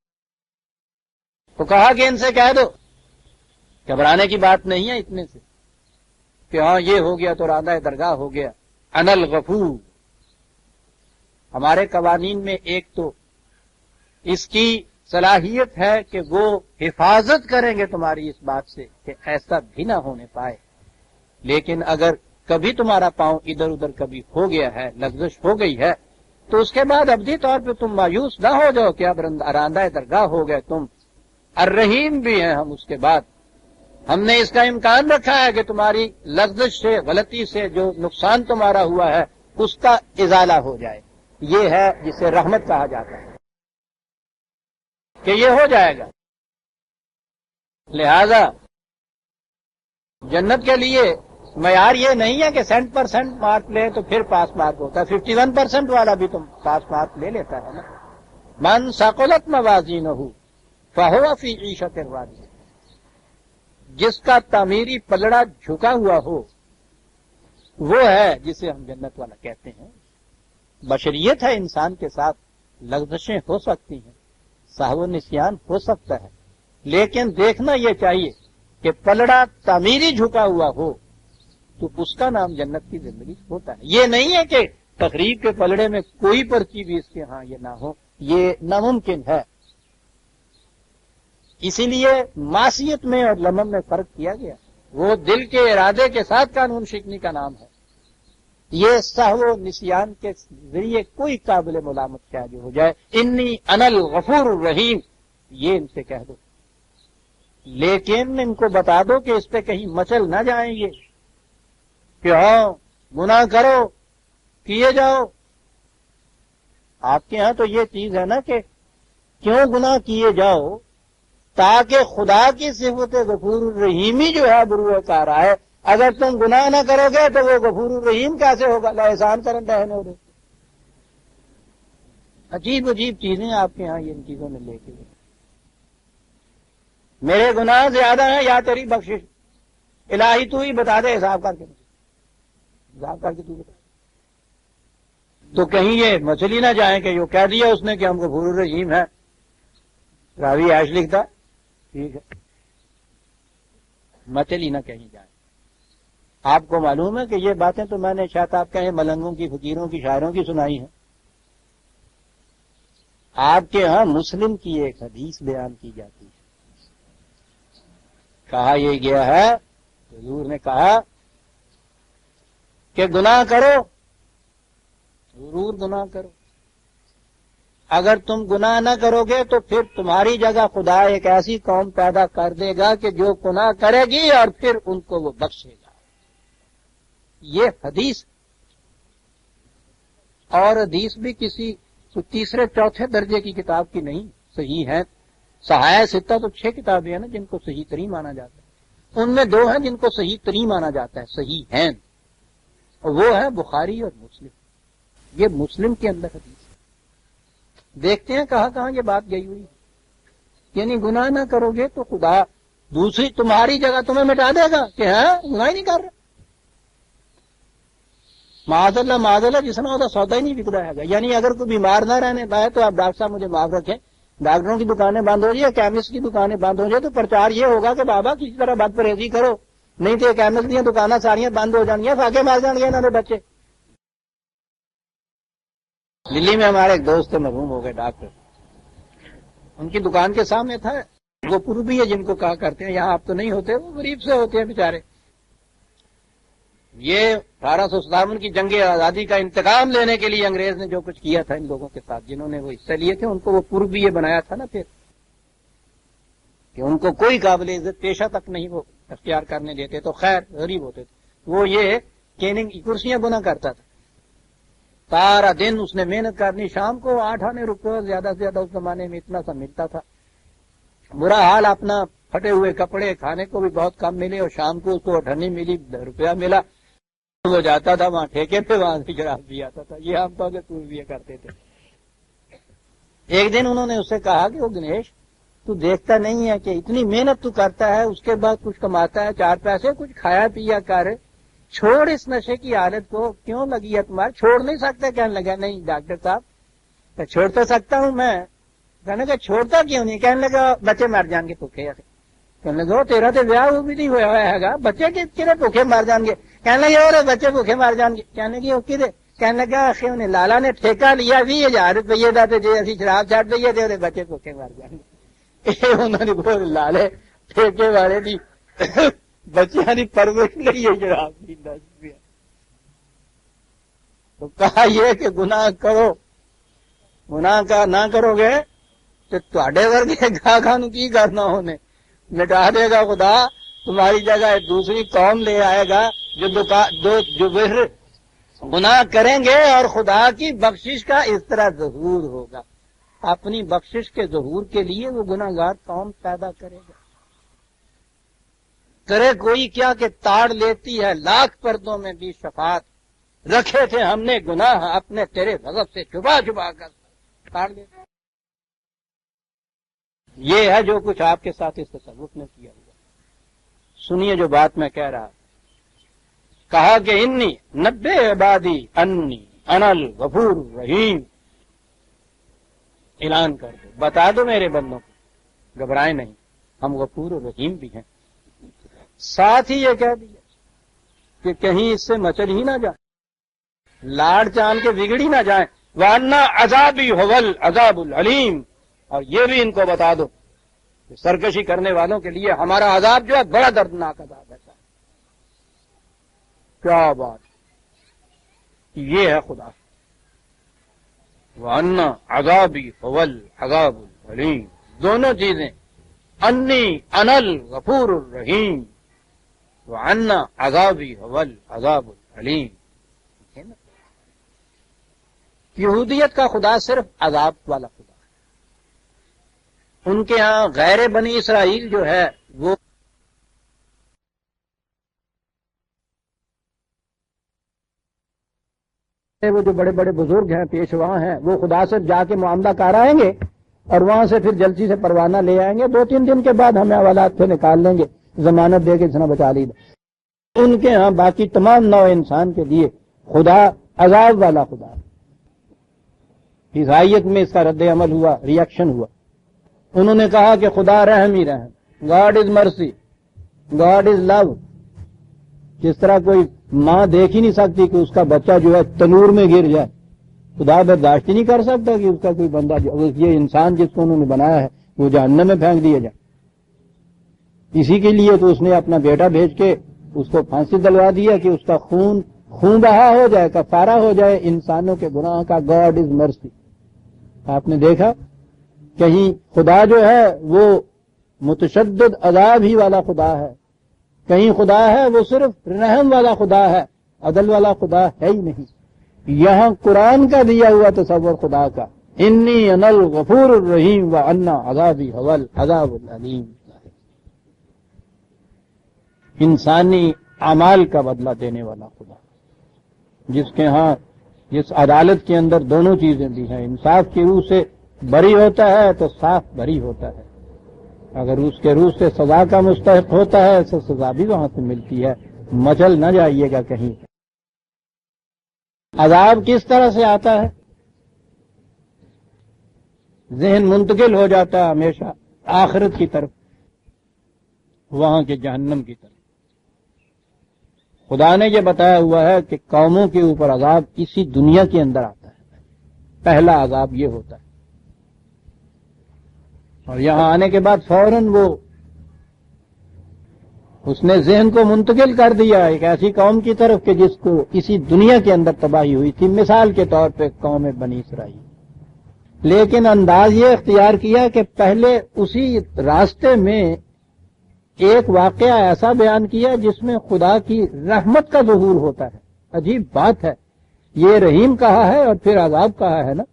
تو کہا کہ ان سے کہہ دو، گھبرانے کی بات نہیں ہے اتنے سے کہ ہاں یہ ہو گیا تو راندہ درگاہ ہو گیا، انا الغفور۔ ہمارے قوانین میں ایک تو اس کی صلاحیت ہے کہ وہ حفاظت کریں گے تمہاری اس بات سے کہ ایسا بھی نہ ہونے پائے، لیکن اگر کبھی تمہارا پاؤں ادھر ادھر کبھی ہو گیا ہے، لغزش ہو گئی ہے، تو اس کے بعد ابدی طور پہ تم مایوس نہ ہو جاؤ کہ اب راندہ درگاہ ہو گئے تم، الرحیم بھی ہیں ہم، اس کے بعد ہم نے اس کا امکان رکھا ہے کہ تمہاری لغزش سے، غلطی سے جو نقصان تمہارا ہوا ہے اس کا ازالہ ہو جائے، یہ ہے جسے رحمت کہا جاتا ہے کہ یہ ہو جائے گا۔ لہذا جنت کے لیے معیار یہ نہیں ہے کہ 100% مارک لے تو پھر پاس مارک ہوتا ہے، 51% والا بھی تم پاس مارک لے لیتا ہے نا۔ من ثقلت موازینہ فہو فی عیشۃ راضیہ، جس کا تعمیری پلڑا جھکا ہوا ہو وہ ہے جسے ہم جنت والا کہتے ہیں۔ بشریت ہے، انسان کے ساتھ لغزشیں ہو سکتی ہیں، سہو و نسیان ہو سکتا ہے، لیکن دیکھنا یہ چاہیے کہ پلڑا تعمیری جھکا ہوا ہو تو اس کا نام جنت کی زندگی ہوتا ہے۔ یہ نہیں ہے کہ تقریب کے پلڑے میں کوئی پرچی بھی اس کے ہاں یہ نہ ہو، یہ ناممکن ہے۔ اسی لیے معصیت میں اور لمم میں فرق کیا گیا، وہ دل کے ارادے کے ساتھ قانون شکنی کا نام ہے، یہ سہو و نسیان کے ذریعے کوئی قابل ملامت کیا جو ہو جائے، انی انا الغفور الرحیم، یہ ان سے کہہ دو، لیکن ان کو بتا دو کہ اس پہ کہیں مچل نہ جائیں گے کہ ہاں گناہ کرو، کیے جاؤ۔ آپ کے ہاں تو یہ چیز ہے نا کہ کیوں گناہ کیے جاؤ، تاکہ خدا کی صفت غفور الرحیمی جو ہے بروئے کار آئے۔ اگر تم گناہ نہ کرو گے تو وہ غفور الرحیم کیسے ہوگا؟ لا احسان کرن رہنے ہو۔ عجیب عجیب چیزیں آپ کے ہاں یہ ان چیزوں میں لے کے میرے گناہ زیادہ ہیں یا تیری بخشش، الہی تو ہی بتا دے، حساب کر کے تو بتا، تو کہیں یہ مچلی نہ جائیں کہ جو کہہ دیا اس نے کہ ہم غفور الرحیم ہیں، راوی عیش لکھتا، ٹھیک ہے، مچلی نہ کہیں جائیں۔ آپ کو معلوم ہے کہ یہ باتیں تو میں نے شاید آپ کہیں ملنگوں کی، فقیروں کی، شاعروں کی سنائی ہیں۔ آپ کے ہاں مسلم کی ایک حدیث بیان کی جاتی ہے، کہا یہ گیا ہے، حضور نے کہا کہ گناہ کرو، ضرور گناہ کرو، اگر تم گناہ نہ کرو گے تو پھر تمہاری جگہ خدا ایک ایسی قوم پیدا کر دے گا کہ جو گناہ کرے گی اور پھر ان کو وہ بخشے گا۔ یہ حدیث، اور حدیث بھی کسی تو تیسرے چوتھے درجے کی کتاب کی نہیں، صحیح ہے۔ صحائح ستہ تو 6 کتابیں ہیں نا جن کو صحیح ترین مانا جاتا ہے، ان میں 2 ہیں جن کو صحیح ترین مانا جاتا ہے، صحیح ہیں، اور وہ ہے بخاری اور مسلم۔ یہ مسلم کے اندر حدیث ہے۔ دیکھتے ہیں کہاں کہاں یہ بات گئی ہوئی، یعنی گناہ نہ کرو گے تو خدا دوسری تمہاری جگہ تمہیں مٹا دے گا کہ ہاں گناہ ہی نہیں کر رہا۔ معاذ اللہ جس نے ہوتا سودا ہی نہیں بک رہا ہے، یعنی اگر کوئی بیمار نہ رہنے پائے تو آپ ڈاکٹر صاحب مجھے معاف رکھیں، ڈاکٹروں کی دکانیں بند ہو جائے، کیمسٹ کی دکانیں بند ہو جائے تو پرچار یہ ہوگا کہ بابا کسی طرح بد پرہیزی کرو، نہیں تو کیمسٹ کی دکانیں ساریاں بند ہو جانگیاں، فاقے مار جان گے انہوں نے بچے۔ دلی میں ہمارے ایک دوست مرحوم ہو گئے ڈاکٹر، ان کی دکان کے سامنے تھا، وہ پوربی ہے جن کو کہا کرتے ہیں، یہاں آپ تو نہیں ہوتے، وہ غریب سے ہوتے ہیں بیچارے۔ یہ 1857 کی جنگ آزادی کا انتقام لینے کے لیے انگریز نے جو کچھ کیا تھا ان لوگوں کے ساتھ، جنہوں نے وہ حصے لیے تھے، ان کو وہ پوربی یہ بنایا تھا نا پھر کہ ان کو کوئی قابل عزت پیشہ تک نہیں وہ اختیار کرنے دیتے، تو خیر غریب ہوتے تھے۔ وہ یہ کیننگ کی کرسیاں بنا کرتا تھا، سارا دن اس نے محنت کرنی، شام کو 8 آنے روپے زیادہ سے زیادہ اس زمانے میں اتنا سا ملتا تھا، برا حال اپنا پھٹے ہوئے کپڑے، کھانے کو بھی بہت کم ملے، اور شام کو اس کو 8 ملی روپیہ ملا، وہ جاتا تھا وہاں ٹھیکے پہ، وہاں سے شراب بھی آتا تھا۔ یہ عام طور سے پوربی کرتے تھے۔ ایک دن انہوں نے اس سے کہا کہ وہ گنیش تو دیکھتا نہیں ہے کہ اتنی محنت تو کرتا ہے، اس کے بعد کچھ کماتا ہے 4 پیسے، کچھ کھایا پیا کر، چھوڑ اس نشے کی عادت کو، کیوں لگی ہے تمہارے؟ چھوڑ نہیں سکتے؟ کہنے لگا نہیں ڈاکٹر صاحب چھوڑ تو سکتا ہوں میں۔ کہنے لگا چھوڑتا کیوں نہیں؟ کہنے لگا بچے مر جان گے بھوکے۔ کہنے لگا تیرا تو بیاہ بھی نہیں ہوا ہے گا، بچے کہنے بھوکے مر جان گے؟ کہنے لگے اور بچے بھوکے مر جان گے؟ کہنے لگے اوکے دے۔ کہنے لگا انہیں لالا نے ٹھیکہ لیا 20,000 روپیے کا، تو جی اسی شراب چھڈ دئیے تو بچے بھوکے مر جان گے۔ انہوں نے بول لالے ٹھیکے والے دی بچیاں دی پرورش نہیں ہے شراب پینا۔ تو کہا یہ کہ گناہ کرو، گناہ کا نہ کرو گے تو تھوڑے ورگے گاہکاں نوں کی کرنا، انہیں مٹا دے گا خدا، تمہاری جگہ دوسری قوم لے آئے گا جو گناہ کریں گے، اور خدا کی بخشش کا اس طرح ظہور ہوگا، اپنی بخشش کے ظہور کے لیے وہ گناہ گار قوم پیدا کرے گا۔ کرے کوئی کیا کہ تاڑ لیتی ہے لاکھ پردوں میں بھی شفاعت، رکھے تھے ہم نے گناہ اپنے تیرے غضب سے چھپا چھپا کر، تاڑ لیتے۔ یہ ہے جو کچھ آپ کے ساتھ اس تصوف نے کیا ہوا۔ سنیے جو بات میں کہہ رہا، کہا کہ انی نبے عبادی انی انا الغفور الرحیم، اعلان کر دو، بتا دو میرے بندوں کو گھبرائیں نہیں، ہم غفور و رحیم بھی ہیں۔ ساتھ ہی یہ کہہ دیا کہ کہیں اس سے مچل ہی نہ جائے، لاڑ چان کے بگڑ ہی نہ جائیں، وَأَنَّ عَذَابِي هُوَ الْعَذَابُ الْعَلِيمُ، اور یہ بھی ان کو بتا دو کہ سرکشی کرنے والوں کے لیے ہمارا عذاب جو ہے بڑا دردناک عذاب ہے۔ کیا بات، یہ ہے خدا۔ وَأَنَّ عَذَابِي هُوَ الْعَذَابُ الْعَلِيمُ، دونوں چیزیں، انی انا الغفور الرحیم، وَأَنَّ عَذَابِي هُوَ الْعَذَابُ الْعَلِيمُ۔ یہودیت کا خدا صرف عذاب والا خدا ہے، ان کے ہاں غیر بنی اسرائیل جو ہے وہ جو بڑے بڑے بزرگ ہیں، پیشوا ہیں، وہ خدا سے جا کے معاملہ کر آئیں گے اور وہاں سے پھر جلسی سے پروانہ لے آئیں گے، 2-3 دن کے بعد ہمیں حوالات سے نکال لیں گے، ضمانت دے کے اتنا بچا لی۔ ان کے ہاں باقی تمام نوع انسان کے لیے خدا عذاب والا خدا ہے۔ عیسائیت میں اس کا رد عمل ہوا، ریئیکشن ہوا، انہوں نے کہا کہ خدا رحم ہی رحم، گاڈ از مرسی، گاڈ از لو۔ جس طرح کوئی ماں دیکھ ہی نہیں سکتی کہ اس کا بچہ جو ہے تنور میں گر جائے، خدا برداشت ہی نہیں کر سکتا کہ اس کا کوئی بندہ یہ انسان جس کو انہوں نے بنایا ہے وہ جہنم میں پھینک دیا جائے۔ اسی کے لیے تو اس نے اپنا بیٹا بھیج کے اس کو پھانسی دلوا دیا کہ اس کا خون بہا ہو جائے، کفارہ ہو جائے انسانوں کے گناہ کا۔ گاڈ از مرسی۔ آپ نے دیکھا کہیں خدا جو ہے وہ متشدد عذاب ہی والا خدا ہے، کہیں خدا ہے وہ صرف رحم والا خدا ہے، عدل والا خدا ہے ہی نہیں۔ یہاں قرآن کا دیا ہوا تصور خدا کا انی انا الغفور الرحیم وانا عذابی هو العذاب العلیم. انسانی اعمال کا بدلہ دینے والا خدا، جس کے ہاں جس عدالت کے اندر دونوں چیزیں بھی ہیں، انصاف کی روح سے بری ہوتا ہے تو صاف بری ہوتا ہے، اگر اس کے روح سے سزا کا مستحق ہوتا ہے تو سزا بھی وہاں سے ملتی ہے. مچل نہ جائیے گا کہیں. عذاب کس طرح سے آتا ہے؟ ذہن منتقل ہو جاتا ہے ہمیشہ آخرت کی طرف، وہاں کے جہنم کی طرف. خدا نے یہ بتایا ہوا ہے کہ قوموں کے اوپر عذاب اسی دنیا کے اندر آتا ہے. پہلا عذاب یہ ہوتا ہے، اور یہاں آنے کے بعد فوراً وہ اس نے ذہن کو منتقل کر دیا ایک ایسی قوم کی طرف کہ جس کو اسی دنیا کے اندر تباہی ہوئی تھی. مثال کے طور پہ قوم بنی اسرائیل. لیکن انداز یہ اختیار کیا کہ پہلے اسی راستے میں ایک واقعہ ایسا بیان کیا جس میں خدا کی رحمت کا ظہور ہوتا ہے. عجیب بات ہے، یہ رحیم کہا ہے اور پھر عذاب کہا ہے نا.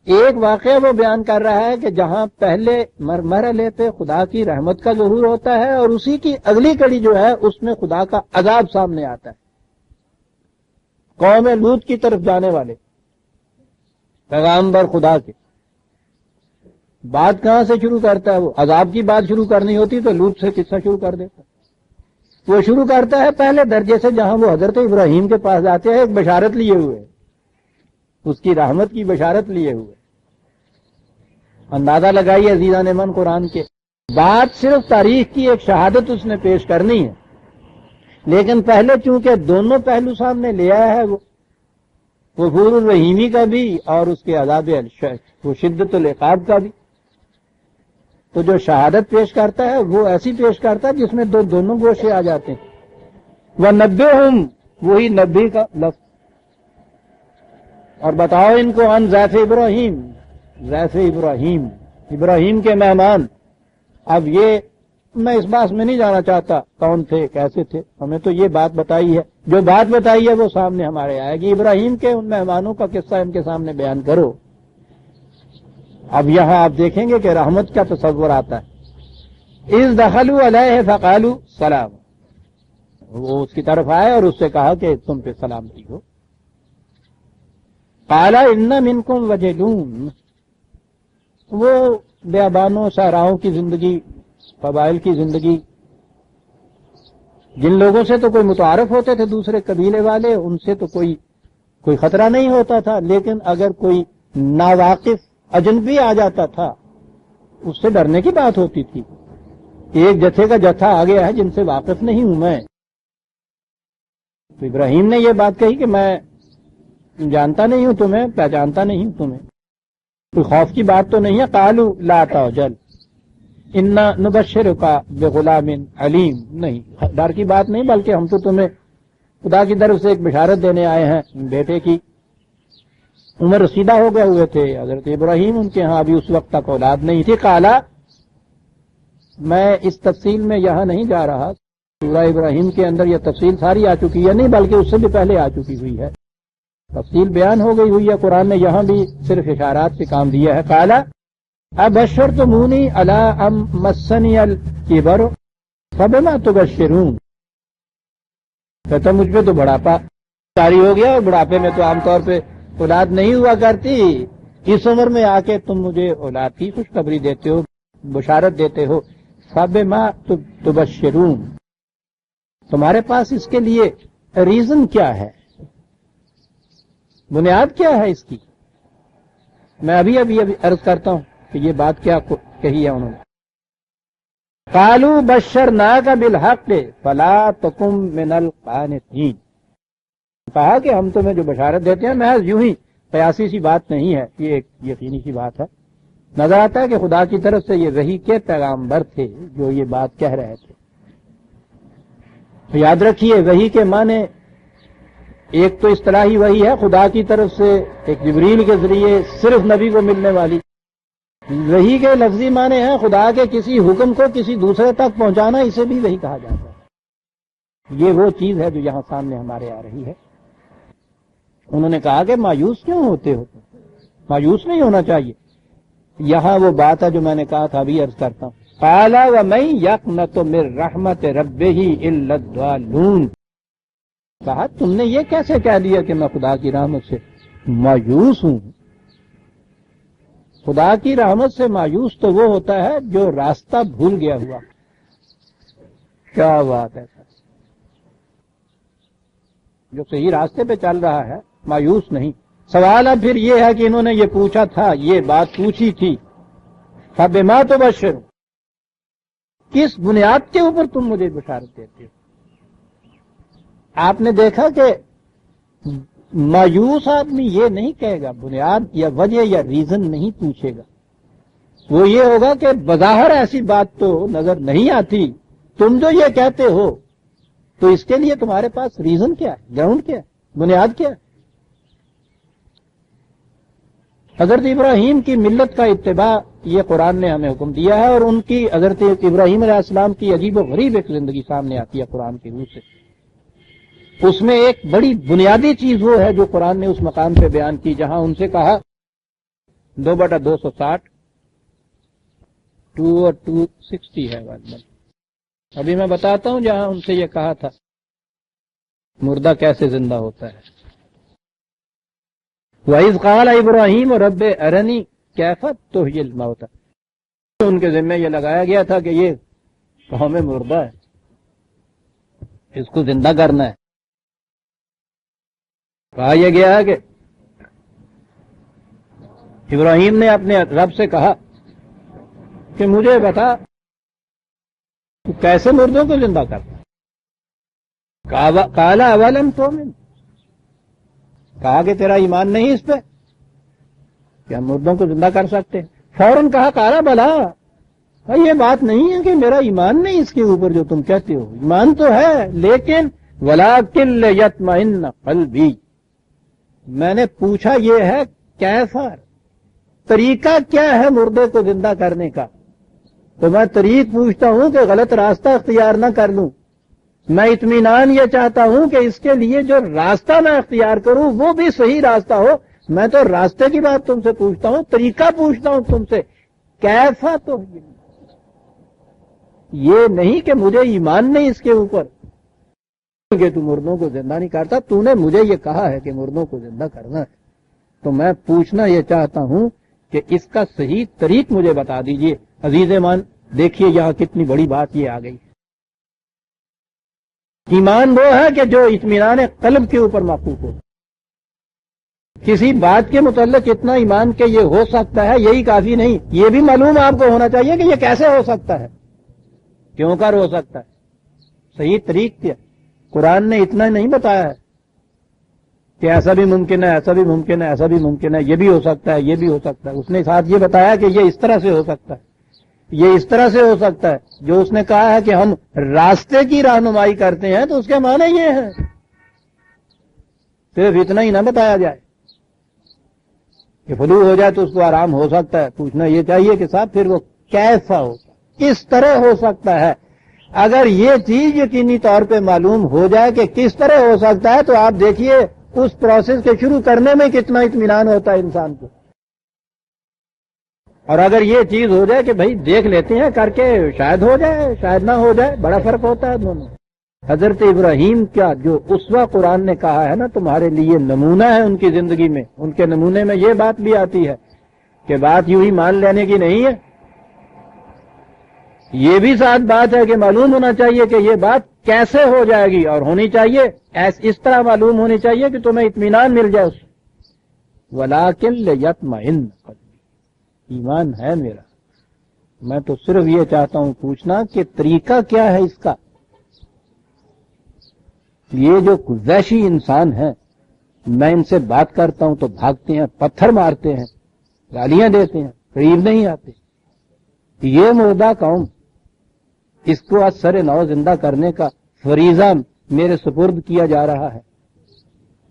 ایک واقعہ وہ بیان کر رہا ہے کہ جہاں پہلے مرحلے پہ خدا کی رحمت کا ظہور ہوتا ہے اور اسی کی اگلی کڑی جو ہے اس میں خدا کا عذاب سامنے آتا ہے. قوم لوط کی طرف جانے والے پیغامبر خدا کے بات کہاں سے شروع کرتا ہے؟ وہ عذاب کی بات شروع کرنی ہوتی تو لوط سے قصہ شروع کر دیتا. وہ شروع کرتا ہے پہلے درجے سے جہاں وہ حضرت ابراہیم کے پاس جاتے ہیں، ایک بشارت لیے ہوئے، اس کی رحمت کی بشارت لیے ہوئے. اندازہ لگائیے عزیزان من قرآن کے، بات صرف تاریخ کی ایک شہادت اس نے پیش کرنی ہے، لیکن پہلے چونکہ دونوں پہلو سامنے لے آیا ہے، وہ غفور الرحیمی کا بھی اور اس کے عذاب وہ شدت العقاب کا بھی. تو جو شہادت پیش کرتا ہے وہ ایسی پیش کرتا ہے جس میں دونوں گوشے آ جاتے ہیں. وَنَبِّئْهُمْ، وہی نبی کا لفظ، اور بتاؤ ان کو عن ضیف ابراہیم، ضیف ابراہیم، ابراہیم کے مہمان. اب یہ میں اس بات میں نہیں جانا چاہتا کون تھے کیسے تھے، ہمیں تو یہ بات بتائی ہے، جو بات بتائی ہے وہ سامنے ہمارے آئے گی. ابراہیم کے ان مہمانوں کا قصہ ان کے سامنے بیان کرو. اب یہاں آپ دیکھیں گے کہ رحمت کا تصور آتا ہے. اذ دخلوا علیہ فقالوا سلام، وہ اس کی طرف آئے اور اس سے کہا کہ تم پہ سلامتی ہو. قال ان منکم وجلون، وہ بیابانوں صحراؤں کی زندگی، قبائل کی زندگی، جن لوگوں سے تو کوئی متعارف ہوتے تھے دوسرے قبیلے والے، ان سے تو کوئی خطرہ نہیں ہوتا تھا، لیکن اگر کوئی ناواقف اجنبی آ جاتا تھا اس سے ڈرنے کی بات ہوتی تھی. ایک جتھے کا جتھا آ گیا ہے جن سے واقف نہیں ہوں میں. تو ابراہیم نے یہ بات کہی کہ میں جانتا نہیں ہوں تمہیں، پہچانتا نہیں ہوں تمہیں، کوئی خوف کی بات تو نہیں ہے. قالوا لا تعجل انا نبشرک بغلام علیم، نہیں ڈر کی بات نہیں، بلکہ ہم تو تمہیں خدا کی طرف سے ایک بشارت دینے آئے ہیں. بیٹے کی عمر رسیدہ ہو گئے ہوئے تھے حضرت ابراہیم، ان کے ہاں ابھی اس وقت تک اولاد نہیں تھی. قالا، میں اس تفصیل میں یہاں نہیں جا رہا، سورہ ابراہیم کے اندر یہ تفصیل ساری آ چکی ہے، نہیں بلکہ اس سے بھی پہلے آ چکی ہوئی ہے، تفصیل بیان ہو گئی ہوئی ہے. قرآن نے یہاں بھی صرف اشارات سے کام دیا ہے. قالا ابشرتمونی علی ام مسنی الکبر فبما تبشرون، کہتا مجھ پہ تو بڑھاپا جاری ہو گیا، اور بڑھاپے میں تو عام طور پہ اولاد نہیں ہوا کرتی، اس عمر میں آ کے تم مجھے اولاد کی خوشخبری دیتے ہو، بشارت دیتے ہو. فبما تبشرون، تمہارے پاس اس کے لیے ریزن کیا ہے، بنیاد کیا ہے اس کی؟ میں ابھی عرض کرتا ہوں کہ یہ بات کیا کہی ہے انہوں نے. قالوا بشرناک بالحق فلا تکن من القانتین، کہا کہ ہم تمہیں جو بشارت دیتے ہیں محض یوں ہی قیاسی سی بات نہیں ہے، یہ ایک یقینی سی بات ہے. نظر آتا ہے کہ خدا کی طرف سے یہ وحی کے پیغامبر تھے جو یہ بات کہہ رہے تھے. یاد رکھیے وحی کے معنی ایک تو اصطلاحی وحی ہے خدا کی طرف سے ایک جبریل کے ذریعے صرف نبی کو ملنے والی. وحی کے لفظی معنی ہے خدا کے کسی حکم کو کسی دوسرے تک پہنچانا، اسے بھی وحی کہا جاتا ہے. یہ وہ چیز ہے جو یہاں سامنے ہمارے آ رہی ہے. انہوں نے کہا کہ مایوس کیوں ہوتے ہو، مایوس نہیں ہونا چاہیے. یہاں وہ بات ہے جو میں نے کہا تھا، ابھی عرض کرتا ہوں. قال ومن یقنط من رحمت ربہ الا الضالون. کہا تم نے یہ کیسے کہہ دیا کہ میں خدا کی رحمت سے مایوس ہوں؟ خدا کی رحمت سے مایوس تو وہ ہوتا ہے جو راستہ بھول گیا ہوا. کیا بات ہے، جو صحیح راستے پہ چل رہا ہے مایوس نہیں. سوال اب پھر یہ ہے کہ انہوں نے یہ پوچھا تھا، یہ بات پوچھی تھی، فبما تبشر، کس بنیاد کے اوپر تم مجھے بشارت دیتے ہو؟ آپ نے دیکھا کہ مایوس آدمی یہ نہیں کہے گا، بنیاد یا وجہ یا ریزن نہیں پوچھے گا. وہ یہ ہوگا کہ بظاہر ایسی بات تو نظر نہیں آتی، تم جو یہ کہتے ہو تو اس کے لیے تمہارے پاس ریزن کیا ہے، گراؤنڈ کیا ہے، بنیاد کیا ہے؟ حضرت ابراہیم کی ملت کا اتباع یہ قرآن نے ہمیں حکم دیا ہے، اور ان کی حضرت ابراہیم علیہ السلام کی عجیب و غریب ایک زندگی سامنے آتی ہے قرآن کی روح سے. اس میں ایک بڑی بنیادی چیز وہ ہے جو قرآن نے اس مقام پہ بیان کی جہاں ان سے کہا 2/260 2 اور 260 ہے. ابھی میں بتاتا ہوں جہاں ان سے یہ کہا تھا مردہ کیسے زندہ ہوتا ہے. وَإِذْ قَالَ إِبْرَاهِيمُ رَبِّ أَرِنِي كَيْفَ تُحْيِي الْمَوْتَى. ان کے ذمہ یہ لگایا گیا تھا کہ یہ قوم مردہ ہے، اس کو زندہ کرنا ہے. کہا یہ گیا ہے کہ ابراہیم نے اپنے رب سے کہا کہ مجھے بتا تو کیسے مردوں کو زندہ کرتا. قال اولم تؤمن، کہا کہ تیرا ایمان نہیں اس پہ کہ ہم مردوں کو زندہ کر سکتے ہیں. فوراً کہا قال بلا، یہ بات نہیں ہے کہ میرا ایمان نہیں اس کے اوپر جو تم کہتے ہو، ایمان تو ہے لیکن ولکن لیطمئن قلبی. میں نے پوچھا یہ ہے کیسا، طریقہ کیا ہے مردے کو زندہ کرنے کا. تو میں طریق پوچھتا ہوں کہ غلط راستہ اختیار نہ کر لوں. میں اطمینان یہ چاہتا ہوں کہ اس کے لیے جو راستہ میں اختیار کروں وہ بھی صحیح راستہ ہو. میں تو راستے کی بات تم سے پوچھتا ہوں، طریقہ پوچھتا ہوں تم سے. کیسا تو یہ نہیں کہ مجھے ایمان نہیں اس کے اوپر کہ تو مردوں کو زندہ نہیں کرتا. تو نے مجھے یہ کہا ہے کہ مردوں کو زندہ کرنا ہے، تو میں پوچھنا یہ چاہتا ہوں کہ اس کا صحیح طریق مجھے بتا دیجئے. عزیز ایمان دیکھیے یہاں کتنی بڑی بات یہ آ گئی. ایمان وہ ہے کہ جو اطمینان قلب کے اوپر موقوف ہو. کسی بات کے متعلق اتنا ایمان کہ یہ ہو سکتا ہے یہی کافی نہیں، یہ بھی معلوم آپ کو ہونا چاہیے کہ یہ کیسے ہو سکتا ہے، کیوں کر ہو سکتا ہے، صحیح طریق کیا. قرآن نے اتنا نہیں بتایا ہے کہ ایسا بھی ممکن ہے، ایسا بھی ممکن ہے، ایسا بھی ممکن ہے، یہ بھی ہو سکتا ہے، یہ بھی ہو سکتا ہے. اس نے ساتھ یہ بتایا کہ یہ اس طرح سے ہو سکتا ہے، یہ اس طرح سے ہو سکتا ہے. جو اس نے کہا ہے کہ ہم راستے کی رہنمائی کرتے ہیں تو اس کے معنی یہ ہے. صرف اتنا ہی نہ بتایا جائے کہ فلو ہو جائے تو اس کو آرام ہو سکتا ہے. پوچھنا یہ چاہیے کہ صاحب پھر وہ کیسا ہوگا، کس طرح ہو سکتا ہے. اگر یہ چیز یقینی طور پہ معلوم ہو جائے کہ کس طرح ہو سکتا ہے تو آپ دیکھیے اس پروسیس کے شروع کرنے میں کتنا اطمینان ہوتا ہے انسان کو. اور اگر یہ چیز ہو جائے کہ بھائی دیکھ لیتے ہیں کر کے، شاید ہو جائے شاید نہ ہو جائے، بڑا فرق ہوتا ہے دونوں. حضرت ابراہیم کا جو اسوہ قرآن نے کہا ہے نا تمہارے لیے نمونہ ہے ان کی زندگی میں، ان کے نمونے میں یہ بات بھی آتی ہے کہ بات یوں ہی مان لینے کی نہیں ہے. یہ بھی ساتھ بات ہے کہ معلوم ہونا چاہیے کہ یہ بات کیسے ہو جائے گی، اور ہونی چاہیے اس طرح معلوم ہونی چاہیے کہ تمہیں اطمینان مل جائے اس سے. وَلَٰكِن لِيَطْمَئِنَّ قَلْبِي، ایمان ہے میرا. میں تو صرف یہ چاہتا ہوں پوچھنا کہ طریقہ کیا ہے اس کا. یہ جو وحشی انسان ہیں، میں ان سے بات کرتا ہوں تو بھاگتے ہیں، پتھر مارتے ہیں، گالیاں دیتے ہیں، قریب نہیں آتے. یہ مردہ قوم، اس کو آج سر نو زندہ کرنے کا فریضہ میرے سپرد کیا جا رہا ہے،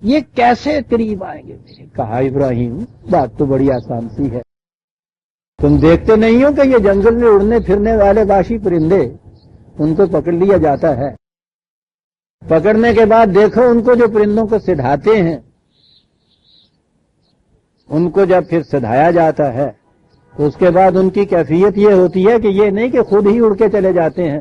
یہ کیسے قریب آئیں گے میرے؟ کہا ابراہیم بات تو بڑی آسان سی ہے. تم دیکھتے نہیں ہو کہ یہ جنگل میں اڑنے پھرنے والے وحشی پرندے، ان کو پکڑ لیا جاتا ہے. پکڑنے کے بعد دیکھو ان کو جو پرندوں کو سدھاتے ہیں، ان کو جب پھر سدھایا جاتا ہے تو اس کے بعد ان کی کیفیت یہ ہوتی ہے کہ یہ نہیں کہ خود ہی اڑ کے چلے جاتے ہیں،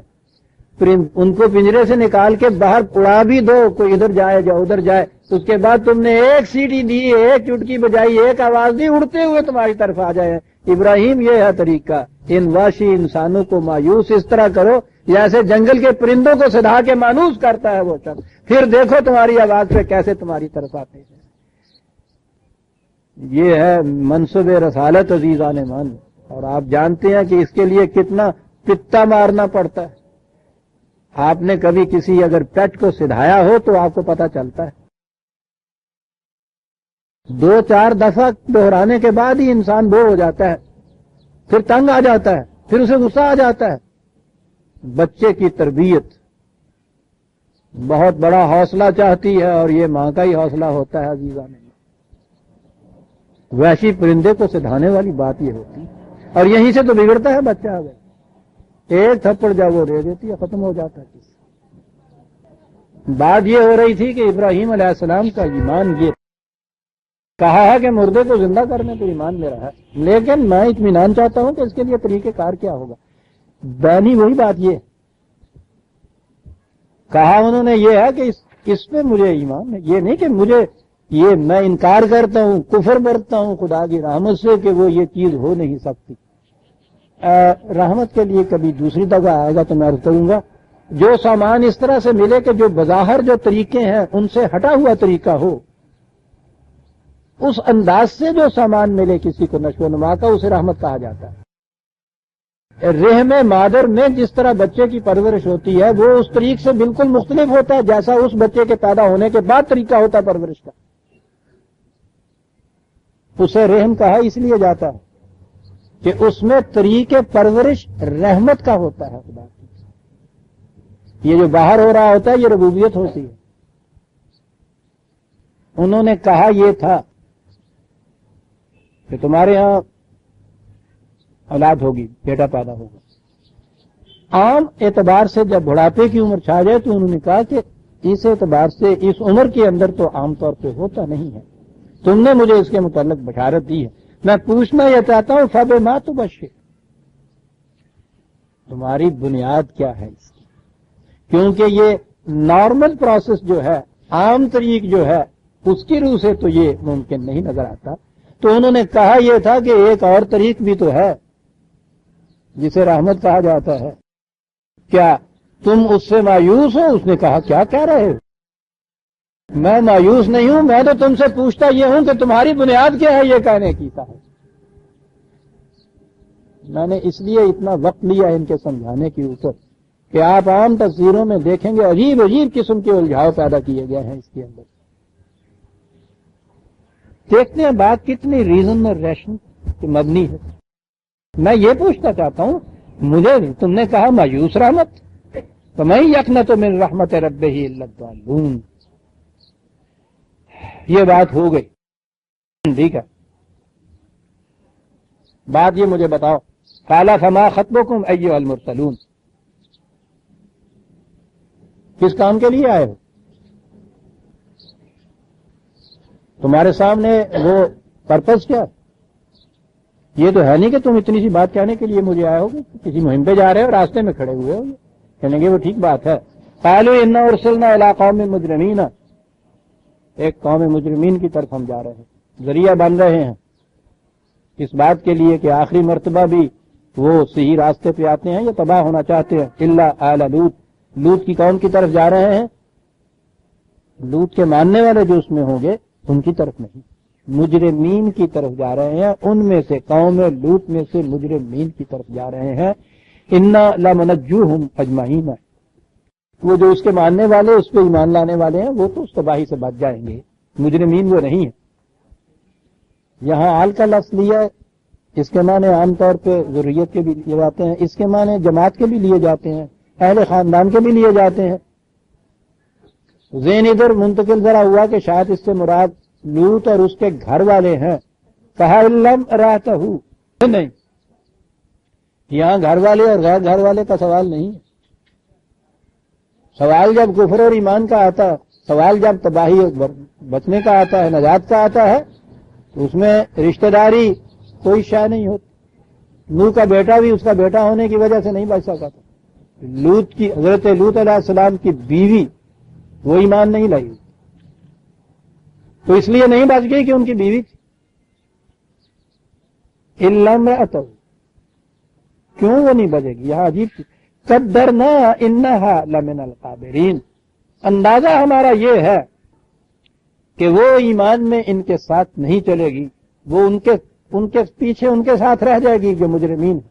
ان کو پنجرے سے نکال کے باہر اڑا بھی دو، کوئی ادھر جائے یا ادھر جائے، اس کے بعد تم نے ایک سیٹی دی، ایک چٹکی بجائی، ایک آواز دی، اڑتے ہوئے تمہاری طرف آ جائے۔ ابراہیم یہ ہے طریقہ، ان وحشی انسانوں کو مایوس اس طرح کرو جیسے جنگل کے پرندوں کو سدھا کے مانوس کرتا ہے وہ شخص، پھر دیکھو تمہاری آواز پہ کیسے تمہاری طرف آتے ہیں۔ یہ ہے منصب رسالت عزیزان من، اور آپ جانتے ہیں کہ اس کے لیے کتنا پتا مارنا پڑتا ہے۔ آپ نے کبھی کسی اگر پیٹ کو سدھایا ہو تو آپ کو پتا چلتا ہے، 2-4 دفعہ دہرانے کے بعد ہی انسان بور ہو جاتا ہے، پھر تنگ آ جاتا ہے، پھر اسے غصہ آ جاتا ہے۔ بچے کی تربیت بہت بڑا حوصلہ چاہتی ہے، اور یہ ماں کا ہی حوصلہ ہوتا ہے عزیزان۔ وحشی پرندے کو سدھانے والی بات یہ ہوتی ہے، اور یہیں سے تو بگڑتا ہے بچہ۔ اگر ایک تھپڑ جب وہ دے دیتی ہے ختم ہو جاتا ہے۔ بات یہ ہو رہی تھی کہ ابراہیم علیہ السلام کا ایمان یہ کہا ہے کہ مردے کو زندہ کرنے پہ ایمان میرا ہے، لیکن میں اطمینان چاہتا ہوں کہ اس کے لیے طریقہ کار کیا ہوگا۔ بینی وہی بات یہ کہا انہوں نے یہ ہے کہ اس پہ مجھے ایمان ہے، یہ نہیں کہ مجھے یہ میں انکار کرتا ہوں، کفر برتتا ہوں خدا کی رحمت سے کہ وہ یہ چیز ہو نہیں سکتی۔ رحمت کے لیے کبھی دوسری دفعہ آئے گا تو میں عرض کروں گا، جو سامان اس طرح سے ملے کہ جو بظاہر جو طریقے ہیں ان سے ہٹا ہوا طریقہ ہو، اس انداز سے جو سامان ملے کسی کو نشو و نما کا، اسے رحمت کہا جاتا ہے۔ رحم مادر میں جس طرح بچے کی پرورش ہوتی ہے وہ اس طریق سے بالکل مختلف ہوتا ہے جیسا اس بچے کے پیدا ہونے کے بعد طریقہ ہوتا ہے پرورش کا۔ اسے رحم کہا اس لیے جاتا ہے کہ اس میں طریق پرورش رحمت کا ہوتا ہے خدا کی۔ یہ جو باہر ہو رہا ہوتا ہے یہ ربوبیت ہوتی ہے۔ انہوں نے کہا یہ تھا کہ تمہارے ہاں اولاد ہوگی، بیٹا پیدا ہوگا۔ عام اعتبار سے جب بڑھاپے کی عمر چھا جائے تو انہوں نے کہا کہ اس اعتبار سے اس عمر کے اندر تو عام طور پہ ہوتا نہیں ہے، تم نے مجھے اس کے متعلق بشارت دی ہے، میں پوچھنا یہ چاہتا ہوں فبما تبشر، تمہاری بنیاد کیا ہے اس کی؟ کیونکہ یہ نارمل پروسیس جو ہے، عام طریق جو ہے، اس کی روح سے تو یہ ممکن نہیں نظر آتا۔ تو انہوں نے کہا یہ تھا کہ ایک اور طریق بھی تو ہے جسے رحمت کہا جاتا ہے، کیا تم اس سے مایوس ہو؟ اس نے کہا کیا کہہ رہے ہو، میں مایوس نہیں ہوں، میں تو تم سے پوچھتا یہ ہوں کہ تمہاری بنیاد کیا ہے یہ کہنے کی صاحب۔ میں نے اس لیے اتنا وقت لیا ان کے سمجھانے کے اوپر کہ آپ عام تفسیروں میں دیکھیں گے عجیب عجیب قسم کے الجھاؤ پیدا کیے گئے ہیں اس کے اندر۔ دیکھتے ہیں بات کتنی ریزن اور ریشن کی مبنی ہے۔ میں یہ پوچھنا چاہتا ہوں، مجھے تم نے کہا مایوس رحمت، تو میں یقنت من رحمت ربہ الا الضالون، یہ بات ہو گئی، ٹھیک ہے۔ بات یہ مجھے بتاؤ، قال فما خطبکم ایھا المرسلون، کس کام کے لیے آئے ہو؟ تمہارے سامنے وہ پرپس کیا؟ یہ تو ہے نہیں کہ تم اتنی سی بات کہنے کے لیے مجھے آئے ہو، کسی مہم پہ جا رہے ہو، راستے میں کھڑے ہوئے ہو، کہنے گے وہ ٹھیک بات ہے۔ قالوا انا ارسلنا الی قوم مجرمین، ایک قوم مجرمین کی طرف ہم جا رہے ہیں، ذریعہ بن رہے ہیں اس بات کے لیے کہ آخری مرتبہ بھی وہ صحیح راستے پہ آتے ہیں یا تباہ ہونا چاہتے ہیں۔ الا آل لوط، لوط کی قوم کی طرف جا رہے ہیں، لوط کے ماننے والے جو اس میں ہوں گے ان کی طرف نہیں، مجرمین کی طرف جا رہے ہیں، ان میں سے قوم لوط میں سے مجرمین کی طرف جا رہے ہیں۔ انا لمنجوہم اجمعین، وہ جو اس کے ماننے والے، اس پہ ایمان لانے والے ہیں، وہ تو اس تباہی سے بچ جائیں گے، مجرمین وہ نہیں ہیں۔ یہاں آل کا لفظ لیا ہے، اس کے معنی عام طور پہ ذریت کے بھی لیے جاتے ہیں، اس کے معنی جماعت کے بھی لیے جاتے ہیں، اہل خاندان کے بھی لیے جاتے ہیں۔ ذہن ادھر منتقل ذرا ہوا کہ شاید اس سے مراد لوط اور اس کے گھر والے ہیں، کہا لم راتہ، نہیں، یہاں گھر والے اور غیر گھر والے کا سوال نہیں ہے۔ سوال جب کفر اور ایمان کا آتا ہے، سوال جب تباہی اور بچنے کا آتا ہے، نجات کا آتا ہے، تو اس میں رشتہ داری کوئی شے نہیں ہوتی. نوح کا بیٹا بھی اس کا بیٹا ہونے کی وجہ سے نہیں بچ سکا تھا. حضرت لوط علیہ السلام کی بیوی وہ ایمان نہیں لائی تو اس لیے نہیں بچ گئی کہ ان کی بیوی تھی. الا امرأتہ، کیوں وہ نہیں بچے گی؟ یہاں عجیب چیز، قدرنا انہا لمن القابرین، اندازہ ہمارا یہ ہے کہ وہ ایمان میں ان کے ساتھ نہیں چلے گی، وہ ان کے پیچھے ان کے ساتھ رہ جائے گی جو مجرمین ہیں.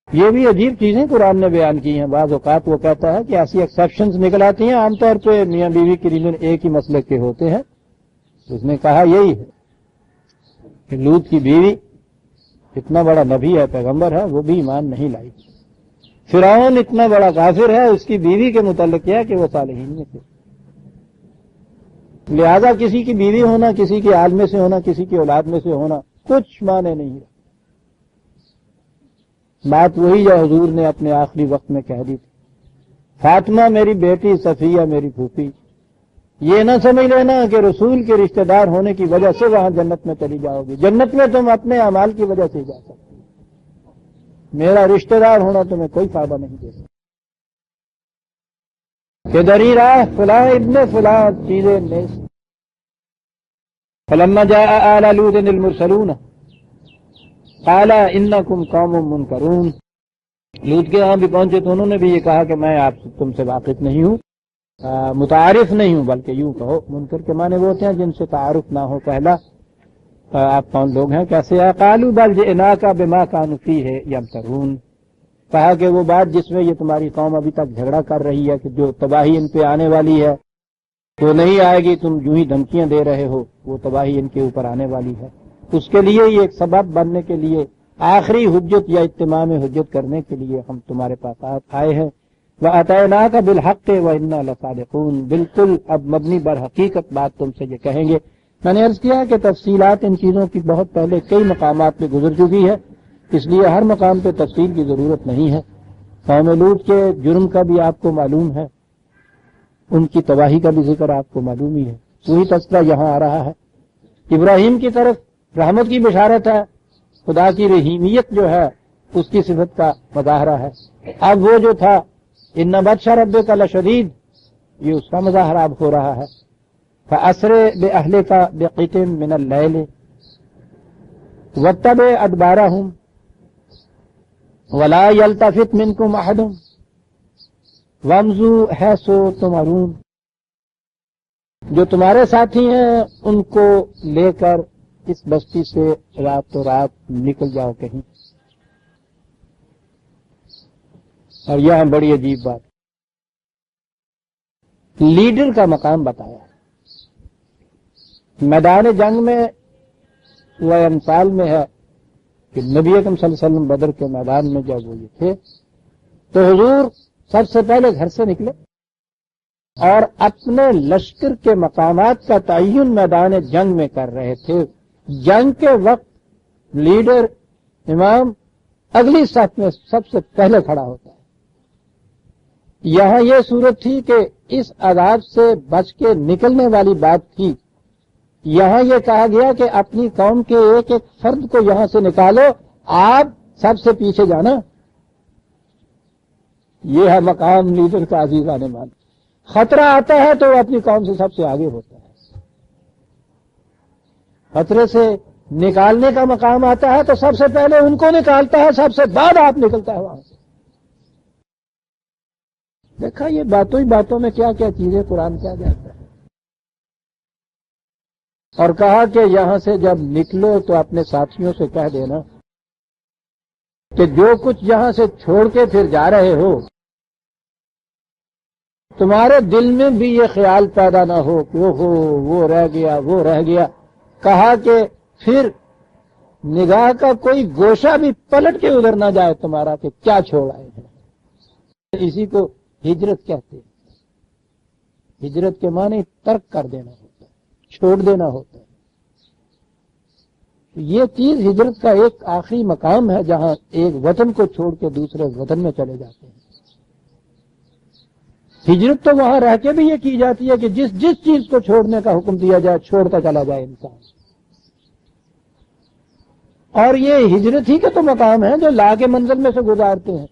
یہ بھی عجیب چیزیں قرآن نے بیان کی ہیں. بعض اوقات وہ کہتا ہے کہ ایسی ایکسیپشنز نکل آتی ہیں، عام طور پہ میاں بیوی کے ریلیشن ایک ہی مسلک کے ہوتے ہیں. اس نے کہا یہی ہے کہ لوط کی بیوی اتنا بڑا نبی ہے، پیغمبر ہے، وہ بھی ایمان نہیں لائی. فرعون اتنا بڑا کافر ہے، اس کی بیوی کے متعلق کیا کہ وہ صالحین میں تھے. لہذا کسی کی بیوی ہونا، کسی کے آل میں سے ہونا، کسی کی اولاد میں سے ہونا کچھ معنی نہیں ہے. بات وہی جو حضور نے اپنے آخری وقت میں کہہ دی تھی، فاطمہ میری بیٹی، صفیہ میری پھوپھی. یہ نہ سمجھ لینا کہ رسول کے رشتہ دار ہونے کی وجہ سے وہاں جنت میں چلی جاؤ گی. جنت میں تم اپنے اعمال کی وجہ سے جا سکتے، میرا رشتہ دار ہونا تمہیں کوئی فائدہ نہیں دے سکتا. کہ دری راہ فلاں ابن فلاں چیزیں نیس. فلما جاء آل لوط المرسلون قال انکم قوم منکرون. لوط کے ہاں بھی پہنچے تو انہوں نے بھی یہ کہا کہ میں تم سے واقف نہیں ہوں، متعارف نہیں ہوں، بلکہ یوں کہو منکر کے معنی وہ ہوتے ہیں جن سے تعارف نہ ہو. پہلا آپ کون لوگ ہیں، کیسے ہیں؟ قالوا بل جئناک بما كانوا فیہ یمترون. کہا کہ وہ بات جس میں یہ تمہاری قوم ابھی تک جھگڑا کر رہی ہے کہ جو تباہی ان پہ آنے والی ہے تو نہیں آئے گی، تم یوں ہی دھمکیاں دے رہے ہو، وہ تباہی ان کے اوپر آنے والی ہے. اس کے لیے یہ ایک سبب بننے کے لیے، آخری حجت یا اتمام حجت کرنے کے لیے ہم تمہارے پاس آئے ہیں. وَأَتَيْنَاكَ بِالْحَقِّ وَإِنَّا لَصَادِقُونَ. بالکل اب مبنی بر حقیقت بات تم سے یہ کہیں گے. میں نے عرض کیا کہ تفصیلات ان چیزوں کی بہت پہلے کئی مقامات پہ گزر چکی ہے، اس لیے ہر مقام پہ تفصیل کی ضرورت نہیں ہے. قوم لوط کے جرم کا بھی آپ کو معلوم ہے، ان کی تباہی کا بھی ذکر آپ کو معلوم ہی ہے. وہی تذکرہ یہاں آ رہا ہے. ابراہیم کی طرف رحمت کی بشارت ہے، خدا کی رحیمیت جو ہے اس کی صفت کا مظاہرہ ہے. اب وہ جو تھا ان بطش ربک لشدید، یہ اس کا مظاہرہ اب ہو رہا ہے. فأسر بأہلک بقطع من اللیل واتبع ادبارہم ولا یلتفت منکم احد وامضوا حیث تؤمرون. جو تمہارے ساتھی ہیں ان کو لے کر اس بستی سے رات نکل جاؤ کہیں. اور یہاں بڑی عجیب بات، لیڈر کا مقام بتایا. میدان جنگ میں وہ امثال میں ہے کہ نبی اکرم صلی اللہ علیہ وسلم بدر کے میدان میں جب وہ یہ تھے تو حضور سب سے پہلے گھر سے نکلے اور اپنے لشکر کے مقامات کا تعین میدان جنگ میں کر رہے تھے. جنگ کے وقت لیڈر، امام اگلی صف میں سب سے پہلے کھڑا ہوتا ہے. یہاں یہ صورت تھی کہ اس عذاب سے بچ کے نکلنے والی بات تھی. یہاں یہ کہا گیا کہ اپنی قوم کے ایک ایک فرد کو یہاں سے نکالو، آپ سب سے پیچھے جانا. یہ ہے مقام لیڈر کا عزیزان مان. خطرہ آتا ہے تو وہ اپنی قوم سے سب سے آگے ہوتا ہے. خطرے سے نکالنے کا مقام آتا ہے تو سب سے پہلے ان کو نکالتا ہے، سب سے بعد آپ نکلتا ہے وہاں سے. دیکھا یہ باتوں ہی باتوں میں کیا کیا چیزیں قرآن کیا جاتا ہے. اور کہا کہ یہاں سے جب نکلو تو اپنے ساتھیوں سے کہہ دینا کہ جو کچھ یہاں سے چھوڑ کے پھر جا رہے ہو تمہارے دل میں بھی یہ خیال پیدا نہ ہو کہ وہ رہ گیا وہ رہ گیا. کہا کہ پھر نگاہ کا کوئی گوشہ بھی پلٹ کے ادھر نہ جائے تمہارا کہ کیا چھوڑ آئے ہیں. اسی کو ہجرت کہتے ہیں. ہجرت کے معنی ترک کر دینا ہوتا ہے، چھوڑ دینا ہوتا ہے. یہ چیز ہجرت کا ایک آخری مقام ہے جہاں ایک وطن کو چھوڑ کے دوسرے وطن میں چلے جاتے ہیں. ہجرت تو وہاں رہ کے بھی یہ کی جاتی ہے کہ جس جس چیز کو چھوڑنے کا حکم دیا جائے چھوڑتا چلا جائے انسان. اور یہ ہجرت ہی کے تو مقام ہے جو لا کے منزل میں سے گزارتے ہیں.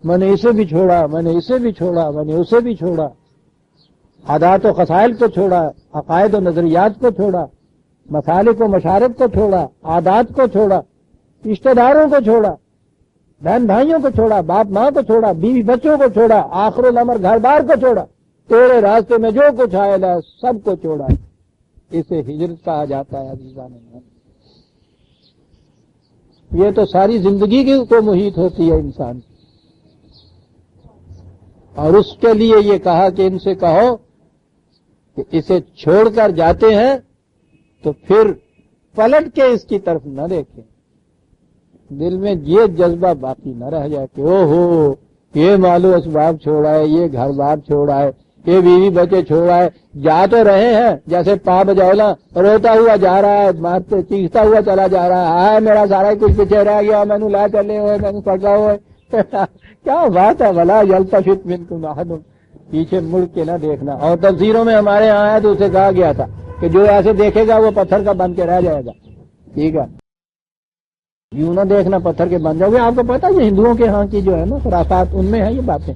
میں نے اسے بھی چھوڑا، میں نے اسے بھی چھوڑا، میں نے اسے بھی چھوڑا، عادات و خصائل کو چھوڑا، عقائد و نظریات کو چھوڑا، مسالک و مشارب کو چھوڑا، عادات کو چھوڑا، رشتہ داروں کو چھوڑا، بہن بھائیوں کو چھوڑا، باپ ماں کو چھوڑا، بیوی بچوں کو چھوڑا، آخر الامر گھر بار کو چھوڑا، تیرے راستے میں جو کچھ آئے سب کو چھوڑا. اسے ہجرت کہا جاتا ہے عزیزان. یہ تو ساری زندگی کی کو محیط ہوتی ہے انسان کی. اور اس کے لیے یہ کہا کہ ان سے کہو کہ اسے چھوڑ کر جاتے ہیں تو پھر پلٹ کے اس کی طرف نہ دیکھیں. دل میں یہ جذبہ باقی نہ رہ جائے کہ او ہو یہ مالو اسباب چھوڑا ہے، یہ گھر بار چھوڑا ہے، یہ بیوی بچے چھوڑا ہے. جا تو رہے ہیں جیسے پا بجولا روتا ہوا جا رہا ہے، مارتے چیختا ہوا چلا جا رہا ہے، ہاں میرا سارا کچھ پیچھے رہ گیا، میں نے لا چلے ہوئے، میں نے پکڑا ہوئے. کیا بات ہے بلا یلتفت منکم احد، پیچھے مڑ کے نہ دیکھنا. اور تفسیروں میں ہمارے یہاں آیا تو اسے کہا گیا تھا کہ جو ایسے دیکھے گا وہ پتھر کا بن کے رہ جائے گا. ٹھیک ہے، یوں نہ دیکھنا پتھر کے بن جاؤ گے. آپ کو پتا یہ ہندوؤں کے ہاں کی جو ہے نا خرافات، ان میں ہے یہ باتیں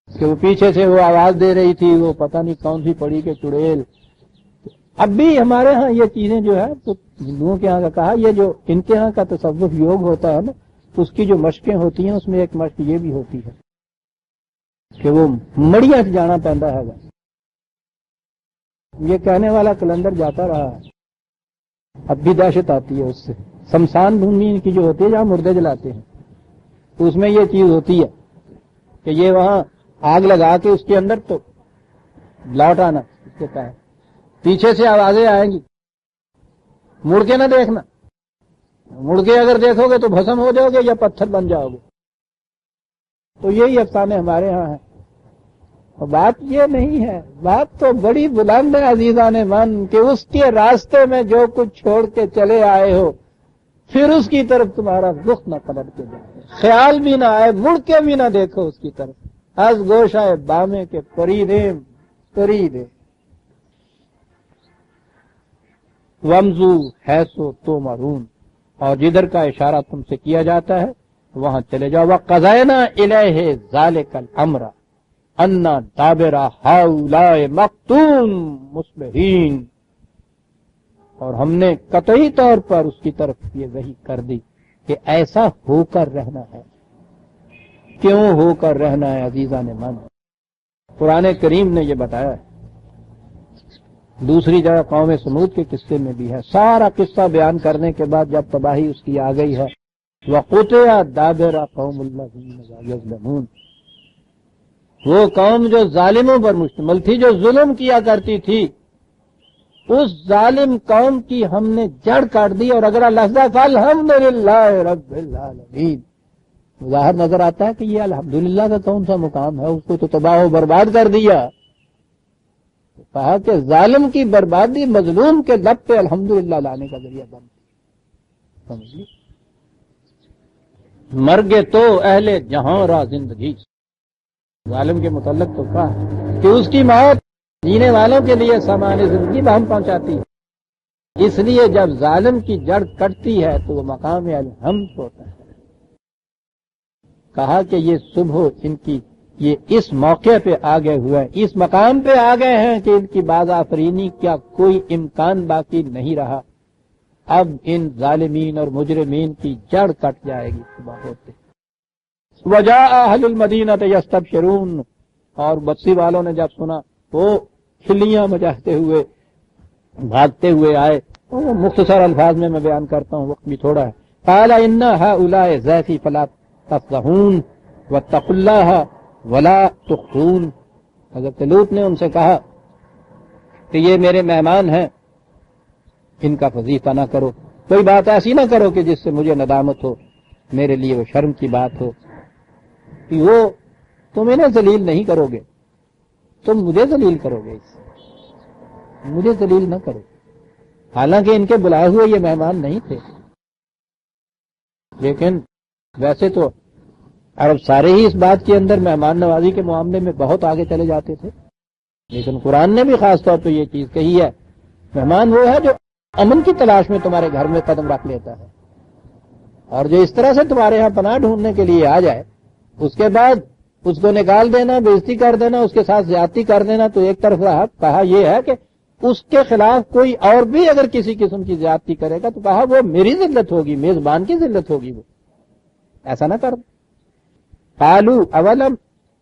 کہ وہ پیچھے سے وہ آواز دے رہی تھی، وہ پتہ نہیں کون سی پڑی کہ چڑیل. اب بھی ہمارے ہاں یہ چیزیں جو ہے تو ہندوؤں کے ہاں کا کہا، یہ جو ان کے ہاں کا تصوف یوگ ہوتا ہے نا، اس کی جو مشقیں ہوتی ہیں اس میں ایک مشق یہ بھی ہوتی ہے کہ وہ مڑیاں جانا پہنتا ہے. یہ کہنے والا کلندر جاتا رہا ہے، اب بھی دہشت آتی ہے اس سے. شمشان بھومی کی جو ہوتی ہے جہاں مردے جلاتے ہیں، اس میں یہ چیز ہوتی ہے کہ یہ وہاں آگ لگا کے اس کے اندر تو لوٹ آنا اس کے تحت، پیچھے سے آوازیں آئیں گی، مڑ کے نہ دیکھنا. مڑ کے اگر دیکھو گے تو بھسم ہو جاؤ گے یا پتھر بن جاؤ گے. تو یہی افسانے ہمارے ہاں ہیں. اور بات یہ نہیں ہے، بات تو بڑی بلند ہے عزیزان من کہ اس کے راستے میں جو کچھ چھوڑ کے چلے آئے ہو پھر اس کی طرف تمہارا رخ نہ پلٹ کے جائے، خیال بھی نہ آئے، مڑ کے بھی نہ دیکھو اس کی طرف. از گوشہ بامے کے پریدیم پریدے ومزو حیثو تو مرون، اور جدھر کا اشارہ تم سے کیا جاتا ہے وہاں چلے جاؤ. وَقَضَيْنَا إِلَيْهِ ذَلِكَ الْأَمْرَ أَنَّ دَابِرَ هَؤُلَاءِ مَقْطُوعٌ مُصْبِحِينَ، اور ہم نے قطعی طور پر اس کی طرف یہ وحی کر دی کہ ایسا ہو کر رہنا ہے. کیوں ہو کر رہنا ہے عزیزان من؟ قرآن کریم نے یہ بتایا ہے. دوسری جگہ قوم سمود کے قصے میں بھی ہے. سارا قصہ بیان کرنے کے بعد جب تباہی اس کی آ گئی ہے، وَقُطِعَ دَابِرَ قَوْمُ الَّذِينَ يَظْلِمُونَ، وہ قوم جو ظالموں پر مشتمل تھی، جو ظلم کیا کرتی تھی، اس ظالم قوم کی ہم نے جڑ کاٹ دی. اور اگر لفظ فالحمدللہ رب العالمین ظاہر نظر آتا ہے کہ یہ الحمدللہ کا کون سا مقام ہے، اس کو تو تباہ و برباد کر دیا. کہا کہ ظالم کی بربادی مظلوم کے لب پہ الحمدللہ لانے کا ذریعہ بنتی. مرگے تو اہل جہاں را زندگی، ظالم کے متعلق تو کہا کہ اس کی موت جینے والوں کے لیے سامان زندگی بہم پہنچاتی ہے. اس لیے جب ظالم کی جڑ کٹتی ہے تو وہ مقام الحمد ہوتا ہے. کہا کہ یہ صبح ان کی یہ اس موقع پہ آگے ہوئے، اس مقام پہ آ گئے ہیں کہ ان کی باز آفرینی کیا کوئی امکان باقی نہیں رہا. اب ان ظالمین اور مجرمین کی جڑ کٹ جائے گی صبح ہوتے. وجاء اہل المدینہ یستبشرون، اور بستی والوں نے جب سنا وہ کھلیاں مچاتے ہوئے بھاگتے ہوئے آئے. وہ مختصر الفاظ میں بیان کرتا ہوں، وقت بھی تھوڑا ہے. قال ان هؤلاء ضیفی فلا تفضحون واتقوا اللہ ولا تخزون. حضرت لوط نے ان سے کہا کہ یہ میرے مہمان ہیں، ان کا فضیحہ نہ کرو، کوئی بات ایسی نہ کرو کہ جس سے مجھے ندامت ہو، میرے لیے وہ شرم کی بات ہو. وہ تم انہیں ذلیل نہیں کرو گے، تم مجھے ذلیل کرو گے، مجھے ذلیل نہ کرو. حالانکہ ان کے بلائے ہوئے یہ مہمان نہیں تھے، لیکن ویسے تو عرب سارے ہی اس بات کے اندر مہمان نوازی کے معاملے میں بہت آگے چلے جاتے تھے، لیکن قرآن نے بھی خاص طور پہ یہ چیز کہی ہے، مہمان وہ ہے جو امن کی تلاش میں تمہارے گھر میں قدم رکھ لیتا ہے، اور جو اس طرح سے تمہارے ہاں پناہ ڈھونڈنے کے لیے آ جائے اس کے بعد اس کو نکال دینا، بےعزتی کر دینا، اس کے ساتھ زیادتی کر دینا، تو ایک طرف رہا کہا یہ ہے کہ اس کے خلاف کوئی اور بھی اگر کسی قسم کی زیادتی کرے گا تو کہا وہ میری ذلت ہوگی، میزبان کی ذلت ہوگی، وہ ایسا نہ کر۔ قالوا اولم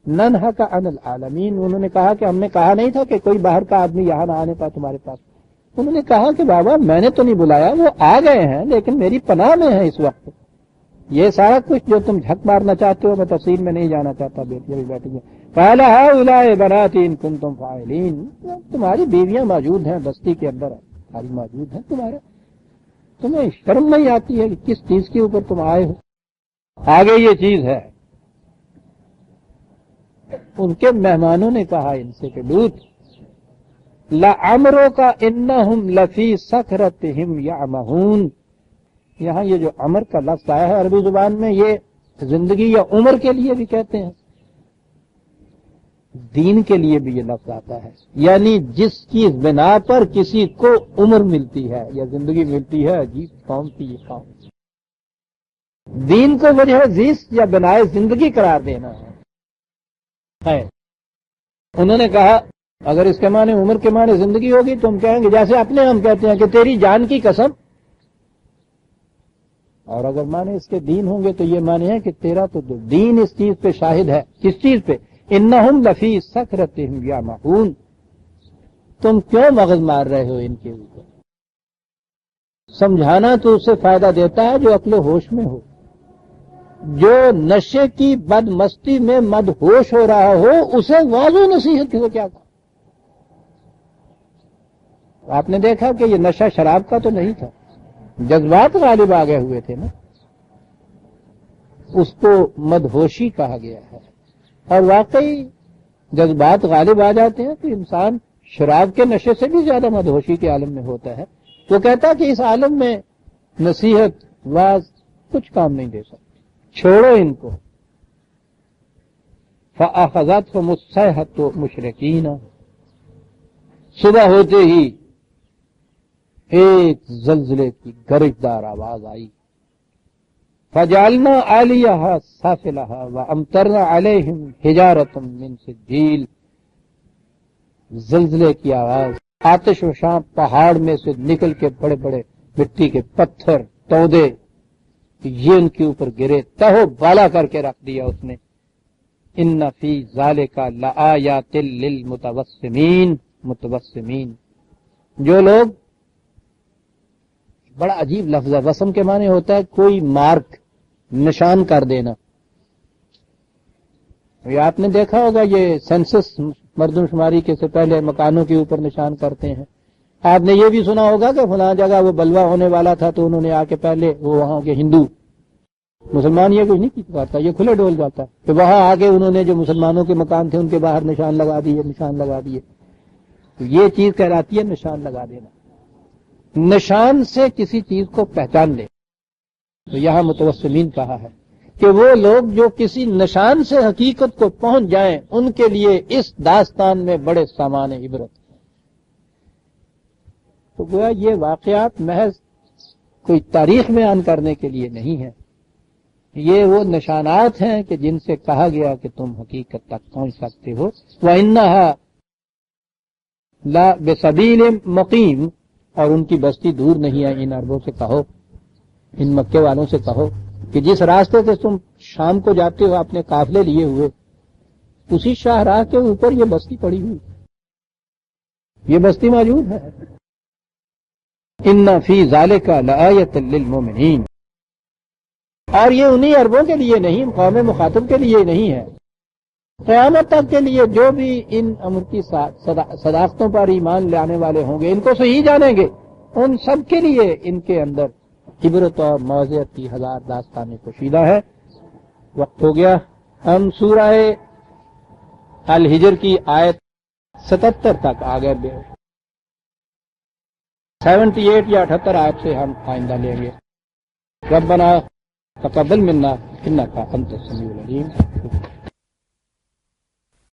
ننهك عن العالمین، انہوں نے کہا کہ ہم نے کہا نہیں تھا کہ کوئی باہر کا آدمی یہاں نہ آنے پائے تمہارے پاس۔ انہوں نے کہا کہ بابا میں نے تو نہیں بلایا، وہ آ گئے ہیں لیکن میری پناہ میں ہے اس وقت۔ یہ سارا کچھ جو تم جھک مارنا چاہتے ہو میں تفصیل میں نہیں جانا چاہتا، بیٹی بھی بیٹھی ہیں۔ قال هؤلاء بناتي ان كنتم فاعلين، تمہاری بیویاں موجود ہیں بستی کے اندر، ساری موجود ہیں تمہارے، تمہیں شرم نہیں آتی ہے کہ کس چیز کے اوپر تم آئے ہو؟ آگے یہ چیز ہے، ان کے مہمانوں نے کہا ان سے کہ لوط لعمرک انہم لفی سکرتہم یعمہون، یہاں یہ جو عمر کا لفظ آیا ہے عربی زبان میں یہ زندگی یا عمر کے لیے بھی کہتے ہیں، دین کے لیے بھی یہ لفظ آتا ہے، یعنی جس کی بنا پر کسی کو عمر ملتی ہے یا زندگی ملتی ہے، عجیب قوم کی یہ قوم، دین کو وجہ زیست یا بنائے زندگی قرار دینا ہے۔ انہوں نے کہا اگر اس کے معنی عمر کے معنی زندگی ہوگی تو ہم کہیں گے جیسے اپنے ہم کہتے ہیں کہ تیری جان کی قسم، اور اگر معنی اس کے دین ہوں گے تو یہ معنی ہے کہ تیرا تو دین اس چیز پہ شاہد ہے۔ کس چیز پہ؟ انہم لفی سکرتہم یعمہون، تم کیوں مغز مار رہے ہو ان کے اوپر؟ سمجھانا تو اسے فائدہ دیتا ہے جو عقل و ہوش میں ہو، جو نشے کی بد مستی میں مدہوش ہو رہا ہو اسے واضح و نصیحت کی کیا کہا؟ آپ نے دیکھا کہ یہ نشہ شراب کا تو نہیں تھا، جذبات غالب آ گئے ہوئے تھے نا، اس کو مدہوشی کہا گیا ہے، اور واقعی جذبات غالب آ جاتے ہیں تو انسان شراب کے نشے سے بھی زیادہ مدہوشی کے عالم میں ہوتا ہے۔ وہ کہتا کہ اس عالم میں نصیحت واز کچھ کام نہیں دے سکتی، چھوڑو ان کو۔ فَأَخَذَتْهُمُ الصَّيْحَةُ مُشْرِقِينَ، صبح ہوتے ہی ایک زلزلے کی گرجدار آواز آئی، فَجَعَلْنَا عَالِيَهَا سَافِلَهَا وَأَمْطَرْنَا عَلَيْهِمْ حِجَارَةً مِّن سِجِّيلٍ، زلزلے کی آواز، آتش و شام پہاڑ میں سے نکل کے بڑے بڑے مٹی کے پتھر تودے یہ ان کے اوپر گرے، تہو بالا کر کے رکھ دیا اس نے۔ ان فی ذالک لآیات للمتوسمین، متوسمین جو لوگ، بڑا عجیب لفظ ہے، وسم کے معنی ہوتا ہے کوئی مارک، نشان کر دینا۔ یہ آپ نے دیکھا ہوگا یہ سینسس مردم شماری کے سے پہلے مکانوں کے اوپر نشان کرتے ہیں۔ آپ نے یہ بھی سنا ہوگا کہ فلاں جگہ وہ بلوہ ہونے والا تھا تو انہوں نے آ کے پہلے وہ وہاں کے ہندو، مسلمان یہ کچھ نہیں کرتا، یہ کھلے ڈول جاتا ہے کہ وہاں آگے انہوں نے جو مسلمانوں کے مکان تھے ان کے باہر نشان لگا دیے، نشان لگا دیے۔ تو یہ چیز کہلاتی ہے نشان لگا دینا، نشان سے کسی چیز کو پہچان لے۔ تو یہاں متوسمین کہا ہے کہ وہ لوگ جو کسی نشان سے حقیقت کو پہنچ جائیں ان کے لیے اس داستان میں بڑے سامان عبرت۔ تو گویا یہ واقعات محض کوئی تاریخ بیان کرنے کے لیے نہیں ہے، یہ وہ نشانات ہیں کہ جن سے کہا گیا کہ تم حقیقت تک پہنچ سکتے ہو۔ وَإِنَّهَا لَبِسَبِيلٍ مُقِيمٍ، اور ان کی بستی دور نہیں ہے۔ ان عربوں سے کہو، ان مکے والوں سے کہو کہ جس راستے سے تم شام کو جاتے ہو اپنے قافلے لیے ہوئے، اسی شاہراہ کے اوپر یہ بستی پڑی ہوئی، یہ بستی موجود ہے۔ ان فی ذالک لآیۃ للمؤمنین، اور یہ انہی عربوں کے لیے نہیں، قوم مخاطب کے لیے نہیں ہے، قیامت تک کے لیے جو بھی ان امر کی صداقتوں پر ایمان لانے والے ہوں گے، ان کو صحیح جانیں گے، ان سب کے لیے ان کے اندر عبرت اور موعظت کی ہزار داستانیں پوشیدہ ہے۔ وقت ہو گیا، ہم سورہ الحجر کی آیت 77 تک آ گئے، 78 یا 78 آیت سے ہم آئندہ لیں گے۔ ربنا تقبل منا انك انت السميع العليم.